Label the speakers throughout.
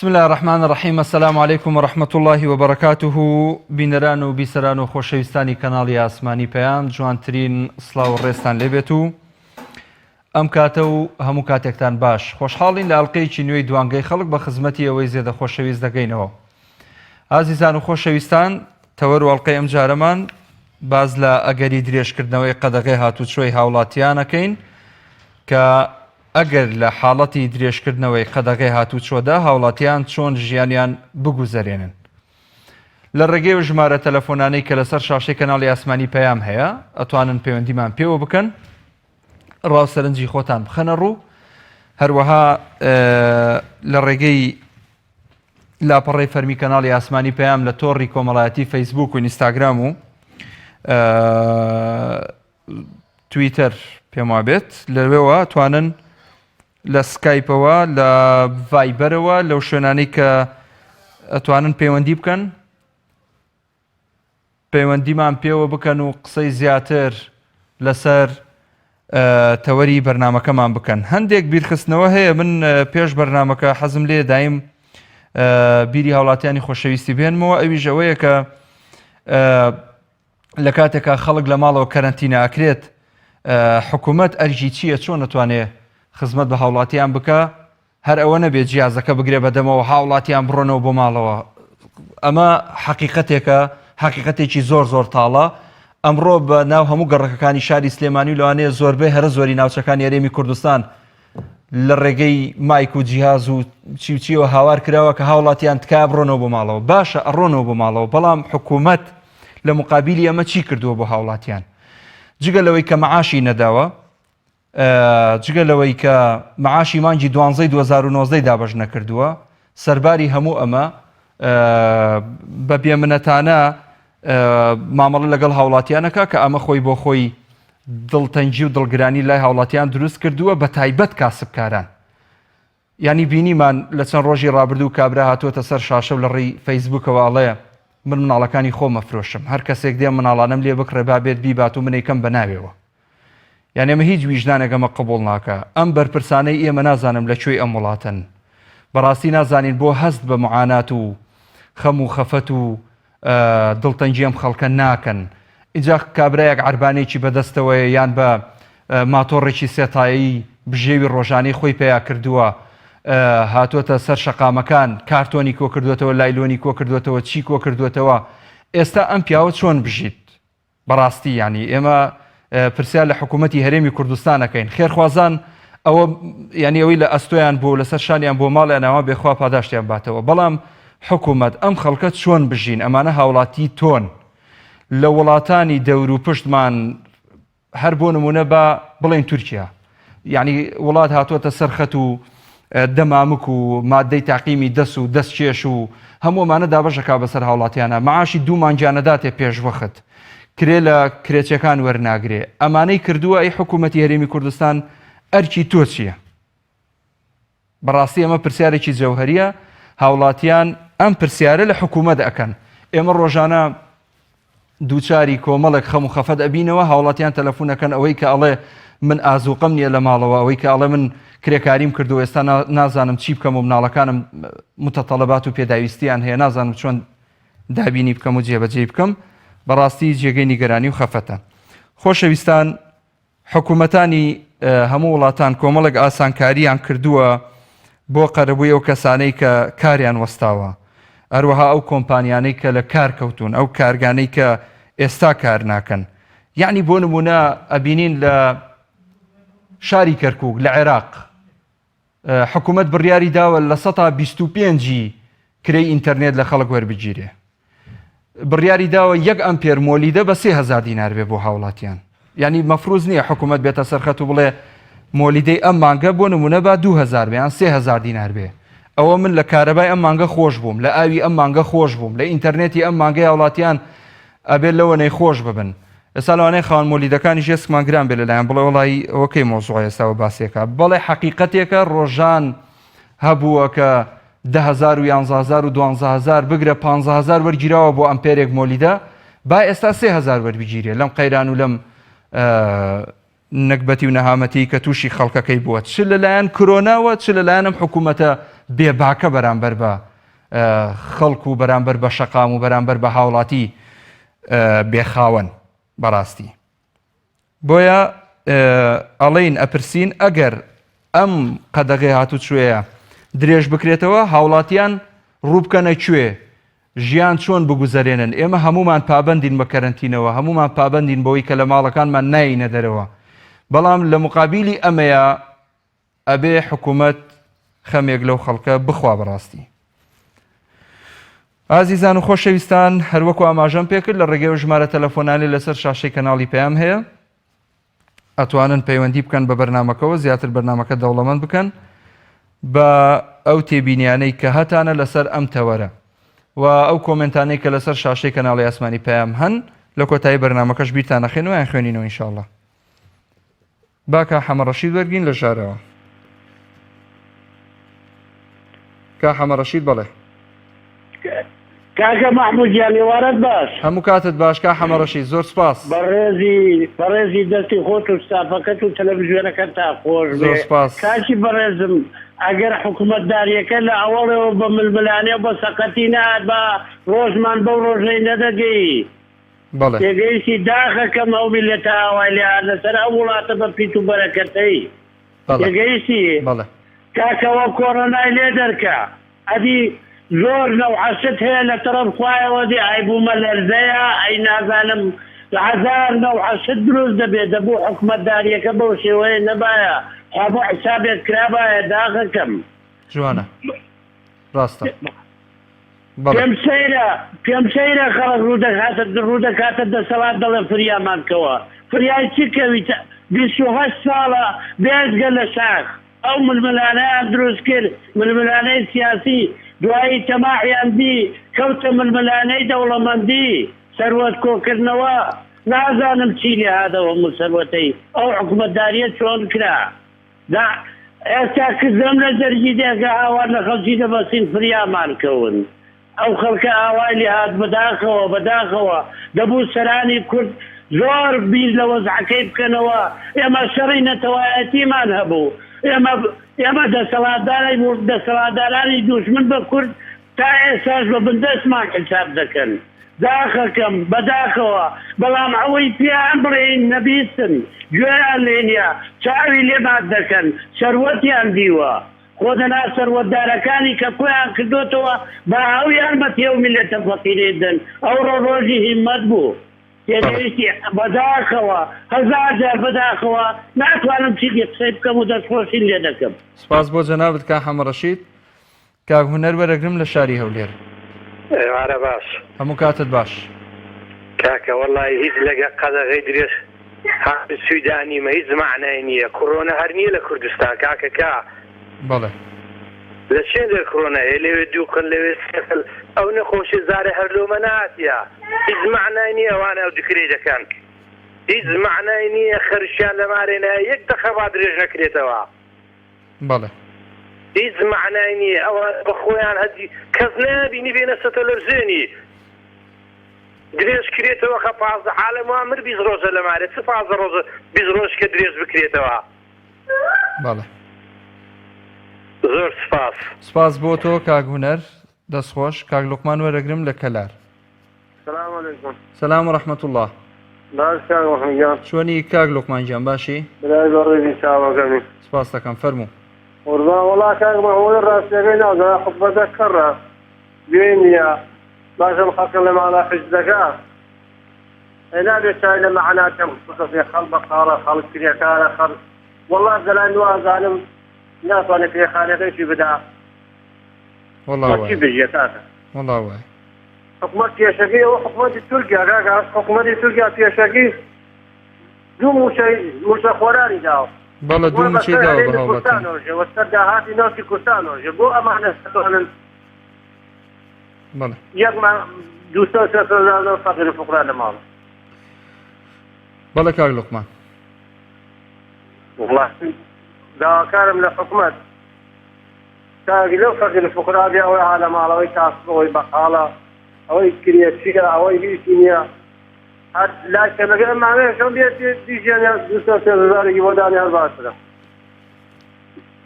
Speaker 1: بسم الله الرحمن الرحیم. السلام علیکم ورحمة الله وبركاته. بینەران و بیسەران و خۆشەویستانی کەناڵی ئاسمانی پەیام، جوانترین سڵاو و ڕێستان لێبێت و ئەم کاتە و هەموو کاتێکتان باش. خۆشحاڵین لە ئەڵقەیەکی نوێی دوانگەی خەڵک بە خزمەتی ئەوەی زێدە خۆشەویست دەگەینەوە. ئازیزان و خۆشەویستان، تەوەر و ئەڵقەی ئەم جارەمان باز لە ئەگەری درێژکردنەوەی قەدەغەی هاتوچۆی هاوڵاتیانەکەین کە ئەگەر لە حاڵەتی درێژکردنەوەی قەدەغەی هاتوچۆدا هاوڵاتیان چۆن ژیانیان بگوزەرێنن. لە ڕێگەی و ژمارە تەلەفۆنانەی کە لەسەر شاشەی کەناڵی ئاسمانی پەیام هەیە ئەتوانن پەیوەندیمان پێوە بکەن، ڕاوسەرنجی خۆتان بخەنە ڕوو. هەروەها لە ڕێگەی لاپەڕەی فەرمی کەناڵی ئاسمانی پەیام لە تۆڕی کۆمەڵایەتی فەیسبوک و ئینستاگرام و تویتەر پێم وابێت، لەوێەوە توانن لە سکایپەوە لە ڤایبەرەوە لەو شوێنانەی کە ئەتوانن پەیوەندی بکەن، پەیوەندیمان پێوە بکەن و قسەی زیاتر لەسەر تەوەری بەرنامەکەمان بکەن. هەندێک بیرخستنەوە هەیە، من پێش بەرنامەکە حەزم لێ دایم بیری هاوڵاتیانی خۆشەویستی بێنمەوە. ئەویش ئەوەیە کە لە کاتێکا خەڵک لە ماڵەوە کەرەنتینە ئەکرێت، حکوومەت ئەرژی چییە، چۆن نەتوانێت خزمەت بە هاوڵاتیان بکە، هەر ئەوە نەبێت جیازەکە بگرێ بەدەمەوە هاوڵاتیان بڕۆنەوە بۆ ماڵەوە. ئەمە حەقیقەتێکە، حەقیقەتێکی زۆر زۆر تاڵە. ئەمڕۆ بە ناو هەموو گەڕەکەکانی شاری سلێمانی و لەوانەیە زۆربەی هەرە زۆری ناوچەکانی هەرێمی کوردستان لە ڕێگەی مایک و جیهاز و چیوچیەوە هاوار کراوە کە هاوڵاتیان تکایە بڕۆنەوە بۆ ماڵەوە. باشە ئەڕۆنەوە بۆ ماڵەوە، بەڵام حکوومەت لە مقابلی ئەمە چی کردووە بۆ هاوڵاتیان؟ جگە لەوەی کە مەعاشی نەداوە، جگە لەوەی کە مەعاشی مانگی 2019 دابەش نەکردووە، سەرباری هەموو ئەمە بە بێمنەتانە مامەڵە لەگەڵ هاوڵاتیانەکە کە ئەمە خۆی بۆ خۆی دڵتەنجی و دڵگرانی لای هاوڵاتیان دروست کردووە، بە تایبەت کاسبکاران. ینی بینیمان لە چەند ڕۆژی ڕابردوو کابرا هاتووەتە سەر شاشە و لە ڕێی فەیسبوکەوە ئەڵێ من مناڵەکانی خۆم ئەفرۆشم، هەر کەسێک دێ مناڵانم لێ بکڕێ بابێت بیبات و منێکم بەناوێەوە. یعنی ئەمە هیچ ویژدانێکەمە قبول ناکە. ئەم بەرپرسانەی ئێمە نازانم لەکوێی ئەم وڵاتن، بەڕاستی نازانین بۆ هەست بە معانات و خەم و خەفەت و دڵتەنجی ئەم خەڵکە ناکەن. اینجا کابرایەک عەربانێکی بەدەستەوەیە یان بە ماتۆڕێکی سێتایی بژێوی ڕۆژانەی خۆی پێیا کردووە، هاتووەتە سەر شەقامەکان، کارتۆنی کۆ کردوێتەوە، لایلۆنی کۆ کردوێتەوە، چی کۆ کردوێتەوە. ئێستا ئەم پیاوە چۆن بژیت؟ بەڕاستی ینی ئێمە پرسیار لە حکوومەتی هەرێمی کوردستانەکەین. خێرخوازان ئەوە ینی ئەوەی لە ئەستۆیان بۆ لەسەر شانیان بۆ ماڵیان ئەوە بێخوا پاداشتیان باتەوە، بەڵام حکوومەت ئەم خەڵکە چۆن بژین؟ ئەمانە هاوڵاتی تۆن لە وڵاتانی دەور و پشتمان، هەر بۆ نمونە بە بڵێن تورکیا، یعنی وڵات هاتووەتە سەرخەت و دەمامک و مادەی تاقیمی دەست و دەستکێش و هەموومانە دابەشەکا بەسەر هاوڵاتیانە. مەعاشی 2 مانگیانەداتێ پێشوەخت، کرێ لە کرێچەکان وەرناگرێ. ئەمانەی کردووە ئەی حکوومەتی هەرێمی کوردستان ئەرکی تۆ چییە؟ بەڕاستی ئەمە پرسیارێکی جەوهەریە. هاوڵاتیان ئەم پرسیارە لە حکوومەت ئەکەن. ئێمە ڕۆژانە دووچاری کۆمەڵێک خەم و خەفەت ئەبینەوە، هاوڵاتیان تەلەفۆنەکەن ئەوەی کە ئەڵێ من ئازوقەم نییە لە ماڵەوە، ئەوەی کە ئەڵێ من کرێکاریم کردو ئێستا نازانم چی بکەم و مناڵەکانم متەتەڵەبات و پێداویستیان هەیە، نازانم چۆن دابینی بکەم و جێبەجێ بکەم. بەڕاستی جێگەی نیگەرانی و خەفەتە. خۆشەویستان، حکوومەتانی هەموو وڵاتان کۆمەڵێک ئاسانکاریان کردووە بۆ قەرەبووی ئەو کەسانەی کە کاریان وەستاوە، هەروەها ئەو کۆمپانیانەی کە لە کار کەوتون، ئەو کارگانەی کە ئێستا کار ناکەن. یعنی بۆ نمونە ئەبینین لە شاری کەرکووک لە عێراق حکوومەت بڕیاری داوە لە 125 کرێی ئینتەرنێت لە خەڵک وەربگیرێ. بڕیاری داوە 1 ئەمپێر مۆلیدە بە 3000 دینار بێ بۆ هاوڵاتیان. یعنی مەفروض نییە حکوومەت بێتە سەرخەت و بڵێ مۆلیدەی ئەم مانگە بۆ نمونە با 2000 بێ یان 3000 دینار بێ. ئەوە من لە کارەبای ئەم مانگە خۆش بووم، لە ئاوی ئەم مانگە خۆش بووم، لە ئینتەرنێتی ئەم مانگەی هاوڵاتیان ئەبێت لەوە نەیخۆش ببن. ئێستا لەوانەیە خاوەن مۆلیدەکانی ژێسکمان گران بێ لەلایەن بڵێ وەڵی ئەوەکەی مۆزوعە ئێستاوە باسێکە، بەڵێ حەقیقەتێکە ڕۆژان هەبووە کە 10,000 و 11,000 و 12,000 بگرە 15,000 وەرگیراوە بۆ ئەمپێرێک مۆلیدە، با ئێستا 3,000 وەربگیرێ لەم قەیران و لەم نەکبەتی و نەهامەتی کە تووشی خەڵکەکەی بووە، چ لەلایەن کۆرۆناوە چ لەلایەن ئەم حکوومەتە بێباکە بەرامبەر بە خەڵک و بەرامبەر بە شەقام و بەرامبەر بە هاوڵاتی بێخاوەن بەڕاستی. بۆیە ئەڵین ئەپرسین ئەگەر ئەم قەدەغی هاتوو چوێیە درێژ بکرێتەوە هاوڵاتیان ڕووبکەنە کوێ ژیان چۆن بگوزارێنن. ئێمە هەمومان پابەندین بە کەرەنتینەوە، هەمومان پابەندین بەوەی کە لە ماڵەکانمان ناینە دەرەوە. بەڵام لە مقابلی ئەمەیە ئەبێ حکوومەت خەمێک لەو خەڵکە بخوا بەڕاستی. ئازیزان و خۆشەویستان، هەروەکو ئاماژەم پێکرد لە ڕێگەی ژمارە تەلەفۆنانی لەسەر شاشەی کەناڵی پێیام هەیە، ئەتوانن پەیوەندی بکەن بە بەرنامەکەەوە، زیاتر بەرنامەکە دەوڵەمەند بکەن بە ئەو تێبینیانەی کە هەتانە لەسەر ئەم تەوەرە و ئەو کۆمنتانەی کە لەسەر شاشەی کەناڵی ئاسمانی پەیام هەن لە کۆتایی بەرنامەکەش بیرتان نەخێنەوە یان خوێنینەوە ئینشاءڵڵا. باکە حەمە ڕەشید وەرگین لە ژارەوە. کا حەمە ڕەشید بەڵێ.
Speaker 2: کاکە محمود گیان ێوارەت باش.
Speaker 1: هەموو کاتت باش کا حەمە ڕەشید، زۆر سپاس.
Speaker 2: بەڕێزی دەستی خۆت و ستافەکەت و تەلەڤیزیۆنەکەت تا خۆش بێ.
Speaker 1: زۆر سپاس.
Speaker 2: کاکی بەڕێزم ئەگەر حکوومەتداریەکە لە ئەوڵەوە بە ململانێ بە سەقەتی نات بە ڕۆژمان بەو ڕۆژەی نەدەگەی.
Speaker 1: بەڵێ
Speaker 2: تێگەیشتی داخەکەم ئەو میلەتە ئاوایلیان لەسەر ئەو وڵاتە بە پیت و بەرەکەتەی. تێگەیشتی
Speaker 1: بەڵێ
Speaker 2: کاکەوە کۆڕۆنای لێ دەرکە ئەدی زۆر نەوحەشت هەیە لە تەرەف خوایەوە دی ئایبوومە لەرزەیە ئەی نازانم هەزار نەوحەشت دروست دەبێت دەبوو حکوومەتداریەکە بەو شێوەیە نەبایە هەموو حسابێت کرابایە داخەکەم
Speaker 1: جوانە ڕاستە.
Speaker 2: پێم سەیرە خەڵک ڕوو دەکاتە دەسەڵات دەڵێ فریامانکەوە فریای چی کەوی 28 ساڵە بێزگە لە شاخ ئەو ململانەیان دروست کرد ململانەی سیاسی دوایی تەماحیان دی کەوتە ململانەی دەوڵەمەندی سەروەت کۆکردنەوە نازانم چی لێ هادەوە سەروەتەی ئەو حکوومەتداریە چۆن کرا ئێستا کردم لە دەرگی دێگە ئاوار لە خەڵکی دەبەسین فریامانکەون ئەو خەڵکە ئاوای لێ هات بەداخەوە دەبوو سەرانی کورد زۆر بیر لە وەزعەکەی بکەنەوە ئێمە شەڕی نەتەوایەتیمان هەبوو ئێمە دەسەڵاتدارانی دوژمن بە کورد تا ئێساش بە بندەستمان حساب دەکەن داخەکەم بەداخەوە بەڵام ئەوەی پێیان بڵێن نەبیستن گوێیان لێنە چاوی لێبات دەکەن سەروەتیان دیوە خۆدەنا سەروەتدارەکانی کە کۆیان کردوتەوە بە هاویان بە تێو میلەتە فەقیرێدن ئەو ڕۆژی هیممەت بوو تێگەیشتی بەداخەوە هەزار جار بەداخەوە ناتوانم چیزی قسەی بکەم و دەستخۆشین لێ دەکەم.
Speaker 1: سپاس بۆ جەنابەت کا حەمە ڕەشید. کاک هونەر وەرەگرم لە شاری هەولێر.
Speaker 3: ئێوارە باش
Speaker 1: هەموو کاتت باش.
Speaker 3: کاکە وەڵی هیچ لەگە قەدەغی درێژ سویدانیمە هیچ معنای نییە کۆرۆنە هەر نییە لە کوردستان کاکەکە.
Speaker 1: بەڵێ
Speaker 3: لە چێ دەر کۆرۆنە هەیە لەوێ دووقل لەوێ سێقل ئەو نەخۆشی زارە هەر لۆمە ناتیە هیچ معنای نییە ئەوانە ئەو دکرێ دەکەن هیچ معنای نییە خەرشیان لە مارێنە یەک دەخەبا درێژ نەکرێتەوە.
Speaker 1: بەڵێ
Speaker 3: هیچ معنای نییە ئەوە بە خۆیان هەدی کەس نابینی بێنە سەتە لەرزێنی درێژ کرێتەوە خە 15 حالە مامر 20 ڕۆژە لە مارێت چ 15 ڕۆژە 20 ڕۆژ کە درێژ بکرێتەوە.
Speaker 1: بەڵێ
Speaker 3: زۆر سپاس.
Speaker 1: سپاس بۆ تۆ کاک هونەر دەستخۆش. کاک لوقمان وەرەگرم لە کەلار.
Speaker 4: سلام علیکم.
Speaker 1: سلام و رحمة الله.
Speaker 4: باش کاک محمود جان.
Speaker 1: چۆنی کاک لوقمان جان باشی؟
Speaker 4: برای بەڕێزی چاوەکەمی.
Speaker 1: سپاس دەکەم فەرموو.
Speaker 4: قوربان وەڵا کاک محمود ڕاستیەکەی نازانم خوتبەتە کەڕە گوێی نییە باشم خەڵکە لە ماڵا حج دەکا نابێت چای لە مەعنا کەم قسەی خەڵ بە قاڵە خەڵک کرێکارە خەڵ وەڵا دەلای وازانم ناتوانێت پێخانەکەیشی بدا
Speaker 1: وەڵاوای
Speaker 4: بژێ کاکە
Speaker 1: وەڵاوای
Speaker 4: حکومەت پێشەکەی ئەوە حکومەتی تورکیا کاکە حکومەتی تورکیا پێشەکەی دوو موشە خۆرانی داوە.
Speaker 1: بەڵە دوو موچەی داوە بە هەوڵەتەن
Speaker 4: وەسەر داهاتی ناوچی کوردستانەوە بۆ ئەمانە دەتوانن
Speaker 1: بەڵێ
Speaker 4: یەکمان 200 فەقیر و فوقرا لە ماڵ.
Speaker 1: بەڵێ کاک لوقمان.
Speaker 4: داواکارم لە حکومەت تاگی لەو فەقیر و فوقرا بێ ئەوەی حالە ماڵەوەی تاسبەوەی بەقاڵە ئەوەی کرێچیە ئەوەی هیچی نییە هەر لاکەمەکە ئەمانەیەشەوە بێت دیژێنە 200,000 بۆ دانی هەر باشترە.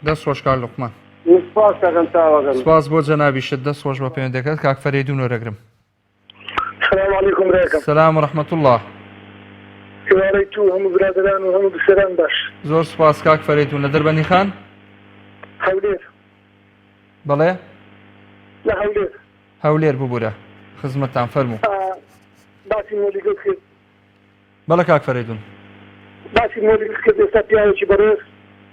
Speaker 1: دەست خۆش کاک لوقمان.
Speaker 4: سپاس کەم چاوەگەم.
Speaker 1: سپاس بۆ جەنابی شت دەست خۆش بە پەیوەندەکەت کاک فەریدون وەرەگرم.
Speaker 5: السلام عليكم راكم.
Speaker 1: سلام و رحمة الله.
Speaker 5: كواريتو هم برادران وهم بسران باش.
Speaker 1: زۆر سپاس کاک فەریدون لە دەربەنی خان.
Speaker 5: هەولێر.
Speaker 1: بەڵێ؟
Speaker 5: لە هەولێر.
Speaker 1: هەولێر ببوورە. خزمەتتان فەرموو.
Speaker 5: باسی مۆلیگەت کرد.
Speaker 1: بەڵێ کاک فەریدون.
Speaker 5: باسی مۆلیگەت کرد ئێستا پیاوێکی بەڕێز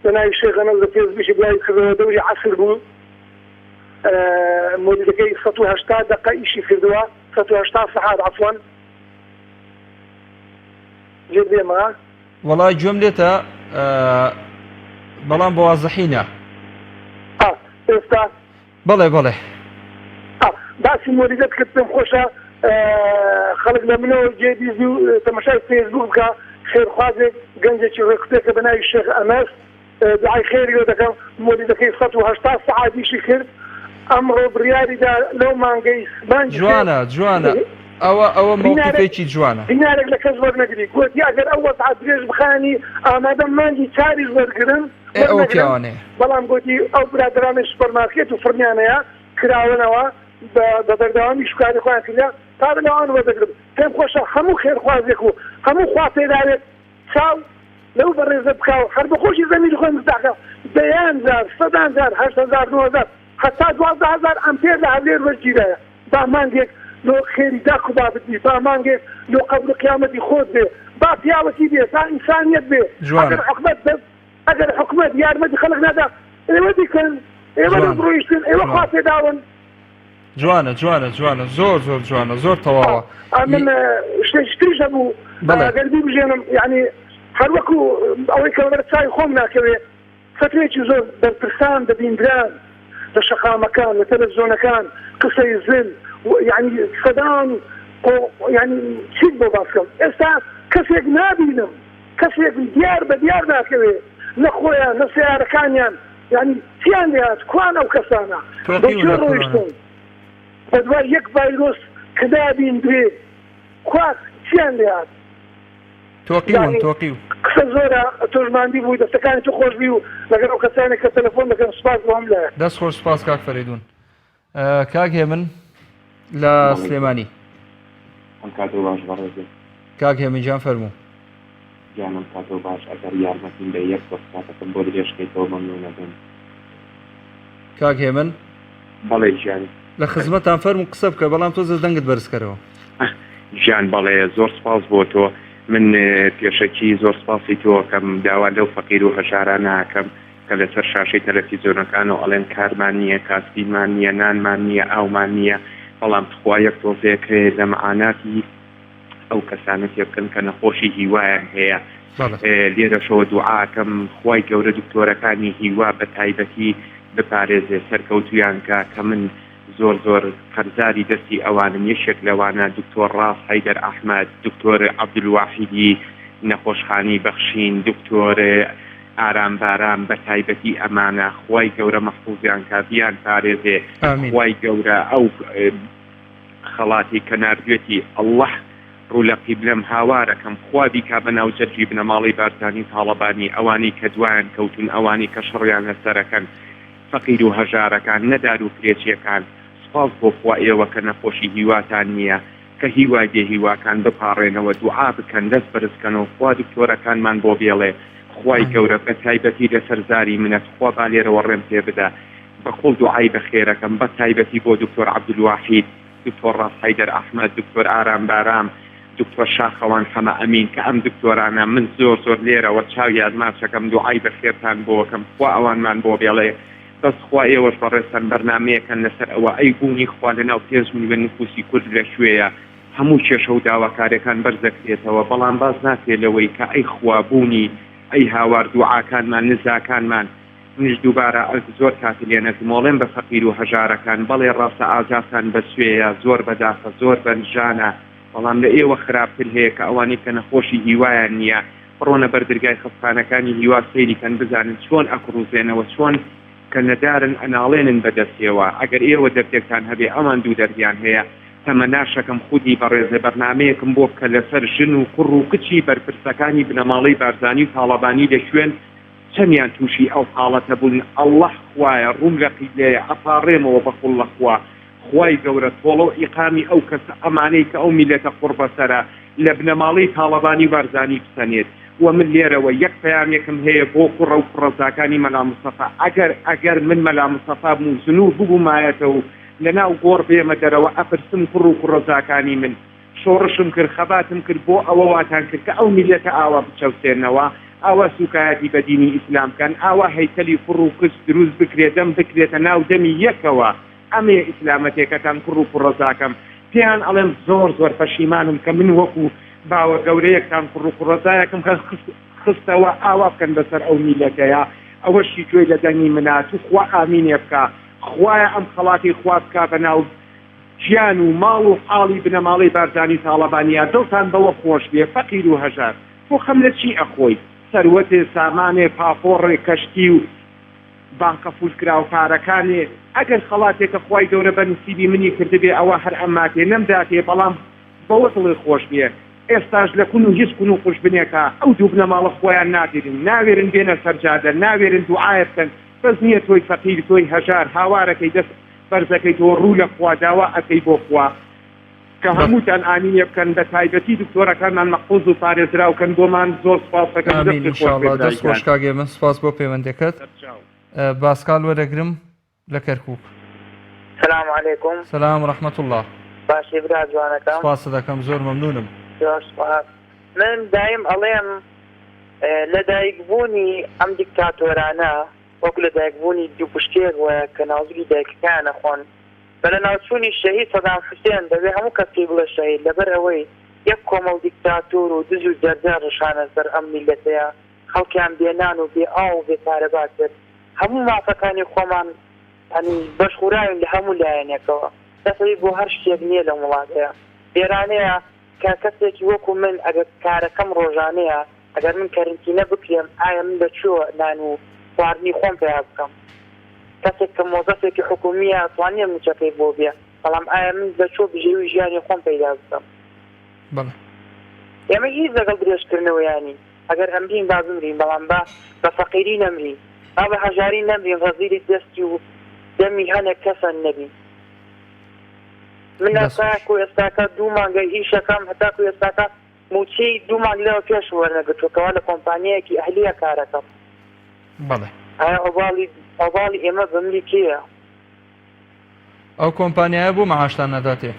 Speaker 5: لە ناوی شێخەنەز لە پێزبیشی بڵاوی کردەوە دەوری عەسر بوو. مۆلیگەکەی 180 دقە ئیشی کردووە 180 سەعات عەفوان. جێ بێمە.
Speaker 1: وەڵای گوێم لێتە بەڵام بە وازەحینە.
Speaker 5: ئێستا
Speaker 1: بەڵێ بەڵێ.
Speaker 5: باسی مۆلیگەت کرد پێم خۆشە خەڵک لە منەوە جێبیزی و تەماشای فێسبوک بکە خێرخوازێک گەنجێکی ڕێکوتێکە بە ناوی شێخ ئەنەس دوعای خێریەوە دەکەم مۆلیگەکەی 180 سەعاتیشی کرد ئەمڕۆ بڕیاریدا لەو مانگەی سبانجی
Speaker 1: جوانە ئەوە موقفێکی جوانە
Speaker 5: دینارێک لە کەس وەرنەگری گوتی ئەگەر ئەو وەسعات درێژ بخانی ئامادەم مانگی چاریش وەرگرن
Speaker 1: ئەو پیاوانەیە
Speaker 5: بەڵام گوتی ئەو برادرانی سوپەرمارکێت و فڕمیانەیە کراونەوە بە بەردەوامی شکاری خۆیان کردیا تا لەوان وەردەگرن پێم خۆشە هەموو خێرخوازێک و هەموو خوا پێدارێت چاو لەو بەڕێزە بکاو هەر بەخۆشی زەمینی خۆی مستاقە دەیان زار سەدان زار 8,000 9,000 حتا 12,000 ئەمپێر لە هەولێر وەرگیرایە با مانگێک لۆ خێری داک و بابدی با مانگێک لۆ قەبر و قیامەتی خۆت بێ با پیاوەتی بێ تا ئینسانیەت بێ ئەگەر حکومەت یارمەتی خەڵک نادا ئێوە دیکەن ئێوە ڕۆیشتن ئێوە خوا پێداون
Speaker 1: جوانە زۆر جوانە زۆر تەواوە
Speaker 5: من شتێکتریش هەبوو گەربی بژێنم یعنی هەر وەکو ئەوەی کە بەر چای خۆم ناکەوێ فترێکی زۆر بەرپرسان دەبیندران لە شەقامەکان لە تەلەڤیزۆنەکان قسەی زل یعنی سەدان یعنی چیت بۆ باسکەم ئێستا کەسێک نابینم کەسێک دیار بە دیار ناکەوێ نە خۆیان نە سیارەکانیان یعنی چیان لێهات کوان ئەو کەسانە بەکوێ ڕۆیشتن بە دوای یەک ڤایرۆس کە دابیندرێ کوات چیان لێهات
Speaker 1: تۆقیون
Speaker 5: قسە زۆرە تۆژماندی بووی دەستەکانی تو خۆش بی و لەگەر ئەو کەسانێک کە تەلەفۆن دەکەن سوپاس بۆم لایە
Speaker 1: دەست خۆش سپاس کاک فەریدون کاک هێمن لە سلێمانی کاک هێمنجان فەرموو
Speaker 6: جانم کاتۆ باش ئەگەر یارمەتیم بە یەک وەساتەکەم بۆ درێژکەیتەوە مەمنونەبم
Speaker 1: کاک هێمن
Speaker 6: بەڵێ گیانی
Speaker 1: لە خزمەتان فەرموو قسە بکە بەڵام تۆ دەنگت بەرزکەرەوە
Speaker 6: گیان بەڵێ زۆر سپاس بۆ تۆ من پێشەکی زۆر سپاسی تۆ کەم داوا لەو فەقیر و هەژارە ناکەم کە لەسەر شاشەی تەلەڤیزۆنەکان و ئەڵێن کارمان نییە کاسبینمان نییە نانمان نییە ئاومان نییە بەڵام خوا یەک تۆزێک لە مەعاناتی ئەو کەسانە تێ بکەن کە نەخۆشی هیوایان هەیە لێرەشەوە دوعاکەم خوای گەورە دکتۆرەکانی هیوا بە تایبەتی بپارێزێ سەرکەوتویان کە من زۆر قەرزاری دەستی ئەوانم یەشێک لەوانە دکتۆر ڕاست حەیدەر ئەحمەد دکتۆر عەبدولواحیدی نەخۆشخانی بەخشین دکتۆر ئارام بارام بە تایبەتی ئەمانە خوای گەورە مەحفوظیان کە بیان پارێزێ خوای گەورە ئەو خەڵاتی کە ناردوێتی ئەڵڵەح ڕوو لە قیبلەم هاوارەکەم خوا بیکا بەناو جەرگی بنەماڵی بارزانی تاڵەبانی ئەوانی کە دوایان کەوتون ئەوانی کە شەڕیان لەسەرەکەن فەقیر و هەژارەکان نەدار و کرێچیەکان سپاس بۆ خوا ئێوە کە نەخۆشی هیواتان نییە کە هیوای دێ هیواکان بپاڕێنەوە دوعا بکەن دەست بەرزکەنەوە خوا دکتۆرەکانمان بۆ بێڵێ خوای گەورە بە تایبەتی لەسەر زاری منەت خوا با لێرەوە ڕێم پێ بدە بەخۆڵ دوعای بەخێرەکەم بە تایبەتی بۆ دکتۆر عەبدولواحید دکتۆر ڕاست حەیدەر ئەحمەد دکتۆر ئارام بارام دکتۆر شاخەوان حەمە ئەمین کە ئەم دکتۆرانە من زۆر لێرەوە چاوی ئازماچەکەم دوعای بەخێرتان بۆکەم خوا ئەوانمان بۆ بێڵێ بەس خوا ئێوەش بەڕێستان بەرنامەیەکەن لەسەر ئەوە ئەی بوونی خوا لەناو 5 ملیۆن نفوسی کورد لەکوێیە هەموو کێشە و داواکارەکان بەرزەکرێتەوە بەڵام باز ناکرێت لەوەی کە ئەی خوابوونی ئەی هاوار دوعاکانمان نزاکانمان منش دووبارە زۆر کاتی لێنەتمۆڵێن بە فەقیر و هەژارەکان بەڵێ ڕاستە ئازاتان بەسوێیە زۆر بەداخە زۆر بەنجانە بەڵام لە ئێوە خراپتر هەیە کە ئەوانی کە نەخۆشی هیوایان نییە بڕۆنە بەردرگای خەستخانەکانی هیوا سەیریکەن بزانن چۆن ئەکڕوزێنەوە چۆن کە نەدارن ئەناڵێنن بەدەستێەوە ئەگەر ئێوە دەردێکتان هەبێ ئەمان دوو دەردیان هەیە تەمە ناشەکەم خودی بەڕێزە بەرنمەیەکم بۆ بکە لەسەر ژن و کوڕ و کچی بەرپرسەکانی بنەماڵی بارزانی و تاڵەبانی لە شوێن چەندیان تووشی ئەو حاڵەتە بوون ئەڵڵه خوایە ڕوون لە قیبلەیە ئەپارڕێمەوە بەخوڵ لە خوا خوای گەورە تۆڵە و ئیقامی ئەو کەسە ئەمانەی کە ئەو میلەتە قوربەسەرە لە بنەماڵەی تاڵەبانی بارزانی بسەنێت و من لێرەوە یەک پەیامێکم هەیە بۆ کوڕە و کوڕەزاکانی مەلا مستەفا ئەگەر من مەلا مستەفا بوو زنوور ببوومایەتەوە لەناو گۆڕ بێمە دەرەوە ئەپرسم کوڕ و کوڕەزاکانی من شۆڕشم کرد خەباتم کرد بۆ ئەوە واتان کرد کە ئەو میلەتە ئاوا بچەوتێنەوە ئاوا سوکایەتی بە دینی ئیسلام کەن ئاوا هەیکەلی کوڕ و کچ دروست بکرێت دەم بکرێتە ناو دەمی یەکەوە ئەمێ ئیسلامەتێکەکان کوڕ و کوڕەزاکەم پێیان ئەڵێم زۆر پەشیمانم کە من وەکو باوە گەورەیەکتان کوڕ و کوڕەزایەکم خستەوە ئاوا بکەن بەسەر ئەو میلەتەیە ئەوەشی گوێ لە دەنگی منات و خوا ئامینێ بکە خوایە ئەم خەڵاتی خوا بکە بەناو گیان و ماڵ و حاڵی بنەماڵی بارزانی تاڵەبانیە دڵتان بەوە خۆش بێ فەقیر و هەژار بۆ خەم لە چی ئەخۆی سەروەتێ سامانێ پاپۆڕێ کەشتی و بانکە فولکراوکارەکانێ ئەگەر خەڵاتێکە خوای گەورە بە نسیبی منی کردبێ ئەوە هەر ئەماتێ نەمداتێ بەڵام بەوە دڵی خۆش بێ ئێستاش لە کون و هیچ کون و خوش بنێکە ئەو دوو بنەماڵە خۆیان نادێرن ناوێرن بێنە سەرجادە ناوێرن دوعایە بکەن بەس نییە تۆی فەقیر تۆی هەژار هاوارەکەی دەست بەرزەکەی تۆ ڕوو لە خوا داوا ئەەکەی بۆ خوا کە هەمووتان ئامینێ بکەن بە تایبەتی دکتۆرەکانمان مەحفوظ و پارێزراوکەن بۆمان زۆر سپاس دەکەم
Speaker 1: دەست خۆش کاگێ من سپاس بۆ پەیوەندەکەت باسکال وەرەگرم لە کەرکووک.
Speaker 7: سلام علیکم.
Speaker 1: سلام ورحمة الله.
Speaker 7: باشی برا جوانەکەم.
Speaker 1: سپاس دەکەم زۆر مەمنونم.
Speaker 7: من دایم ئەڵێم لە دایکبوونی ئەم دیکتاتۆرانە وەکو لە دایکبوونی دوو پشتێک وایە کە ناوزری دایکەکانە خۆن بە لە ناوچوونی شەهید سەدام حوسێن دەبێ هەموو کەسی بڵێ شەهید لەبەر ئەوەی یەک کۆمەڵ دیکتاتۆر و دز و جەرجار ڕشانە سەر ئەم میلەتەیە خەڵکیان بێنان و بێ ئاو و بێ پارەبات کرد هەموو مافەکانی خۆمان هەنی بەشخوراوین لە هەموو لایەنێکەوە دەسەوی بۆ هەر شتێک نییە لە وڵاتەیە لێرانەیە کە کەسێکی وەکو من ئەگەر کارەکەم ڕۆژانەیە ئەگەر من کەرنتینە بکرێم ئایا من بەچووە نان و خواردنی خۆم پێیا بکەم کەسێک کە مۆزەفێکی حکومیە توانێ موچەکەی بۆ بێ بەڵام ئایا من بەچوو بژێوی ژیانی خۆم پەیدا بکەم ئێمە هیچ لەگەڵ درێژکردنەوەیانی ئەگەر ئەمرین با بمرین بەڵام بە فەقیری نەمرین با بە هەژاری نەمرین ڕەزیری دەستی و دەمی هەنێک کەسان نەبین من ئەساکو ئێستاکە دوو مانگە ئیشەکەم هەتاکو ئێستاکە موچەی دوو مانگ لەوە پێش وەرنەگرتووەکەوە لە کۆمپانیایەکی ئەهلیە کارەکەم ئایا ئەوباڵی ئێمە بمری کێیە
Speaker 1: ئەو کۆمپانیایە بوو مەعاشتان نەداتێ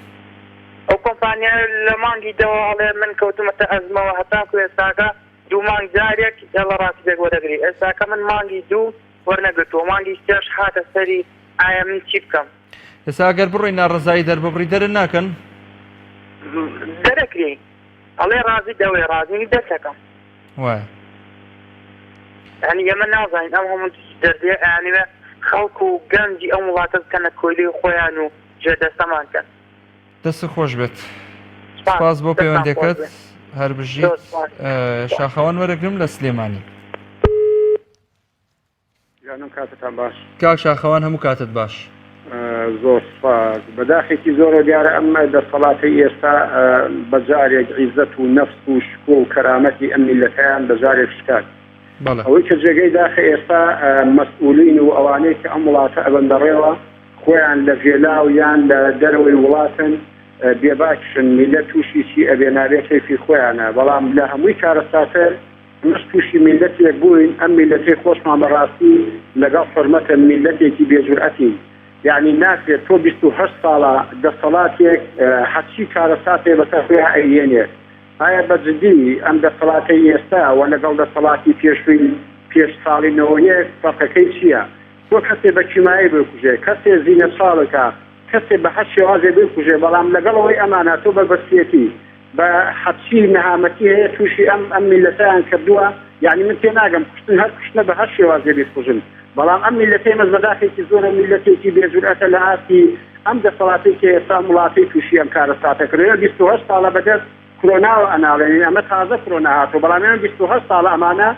Speaker 7: ئەو کۆمپانیا لە مانگی دەوە ئەڵێ من کەوتمەتە ئەزمەوە هەتاکو ئێستاکە دوو مانگ جارێک ئێڵە ڕاستێک وەرەگری ئێستاکە من مانگی دوو وەرنەگرتووە مانگی سێش هاتە سەری ئایا من چی بکەم
Speaker 1: ئێستا ئەگەر بڕۆی ناڕزایی دەرببڕی دەرن ناکەن
Speaker 7: دەرەکری ئەڵێ ڕازی دەوێ ڕازی دەسەکەم
Speaker 1: وایە
Speaker 7: یعنی ئێمە نازانین ئەم هەموو دەردێ یانیوە خەڵک و گەنجی ئەم وڵاتە بکەنە کۆیلی خۆیان و جێدەستەمان کەن
Speaker 1: دەست خۆش بێت سپاس بۆ پەیوەندەکەت هەر بژیت شاخەوان وەرەگرم لە سلێمانی
Speaker 4: کاتتان باش
Speaker 1: کاک شاخەوان هەموو کاتت باش
Speaker 4: زۆر سپاس بەداخێکی زۆرە دیارە ئەمە دەسەڵاتی ئێستا بەجارێک عیزەت و نەفس و شکۆ و کەرامەتی ئەم میلەتەیان بەجارێک شکات ئەوەی کە جێگەی داخە ئێستا مەسئولین و ئەوانەی کە ئەم وڵاتە ئەبەندەڕێوە خۆیان لە ڤێلا و یان لە دەرەوەی وڵاتن بێباکشن میلەت تووشی چی ئەبێ نابێت کەیفی خۆیانە بەڵام لە هەمووی کارەساتر مش تووشی میلەتێک بووین ئەم میلەتەی خۆشمان بەڕاستی لەگەڵ حورمەتە میلەتێکی بێجورئەتی یعنی ناکرێت تۆ 28 ساڵە دەسەڵاتێک حەچی کارەساتێ بەسەر خۆیان ئەیێنێت ئایا بەجددی ئەم دەسەڵاتی ئێستا و لەگەڵ دەسەڵاتی پێشووی پێش ساڵی 91 فەرقەکەی چییە؟ تۆ کەسێ بە کیمایی بکوژێ کەسێ زیینە ساڵەکە کەسێ بە هەر شێوازێ بکوژێ بەڵام لەگەڵەوەی ئەمانە تۆ بە بەستێتی بە حەچی نەهامەتی هەیە تووشی ئەم میلەتەیان کردووە یعنی من تێ ناگەم کوشتن هەر کوشتنە بە هەر شێوازێ بیکوژن بەڵام ئەم میلەتەی مەزبەداخێکی زۆرە میلەتێکی بێجورئەتە لە ئاستی ئەم دەسەڵاتی کە ئێستا وڵاتی تووشی ئەم کارەساتە کردووە 28 ساڵە بەدەست کۆرۆناوە ئەناڵێنین ئەمە تازە کۆرۆنا هاتووە بەڵام ئێمە 28 ساڵە ئەمانە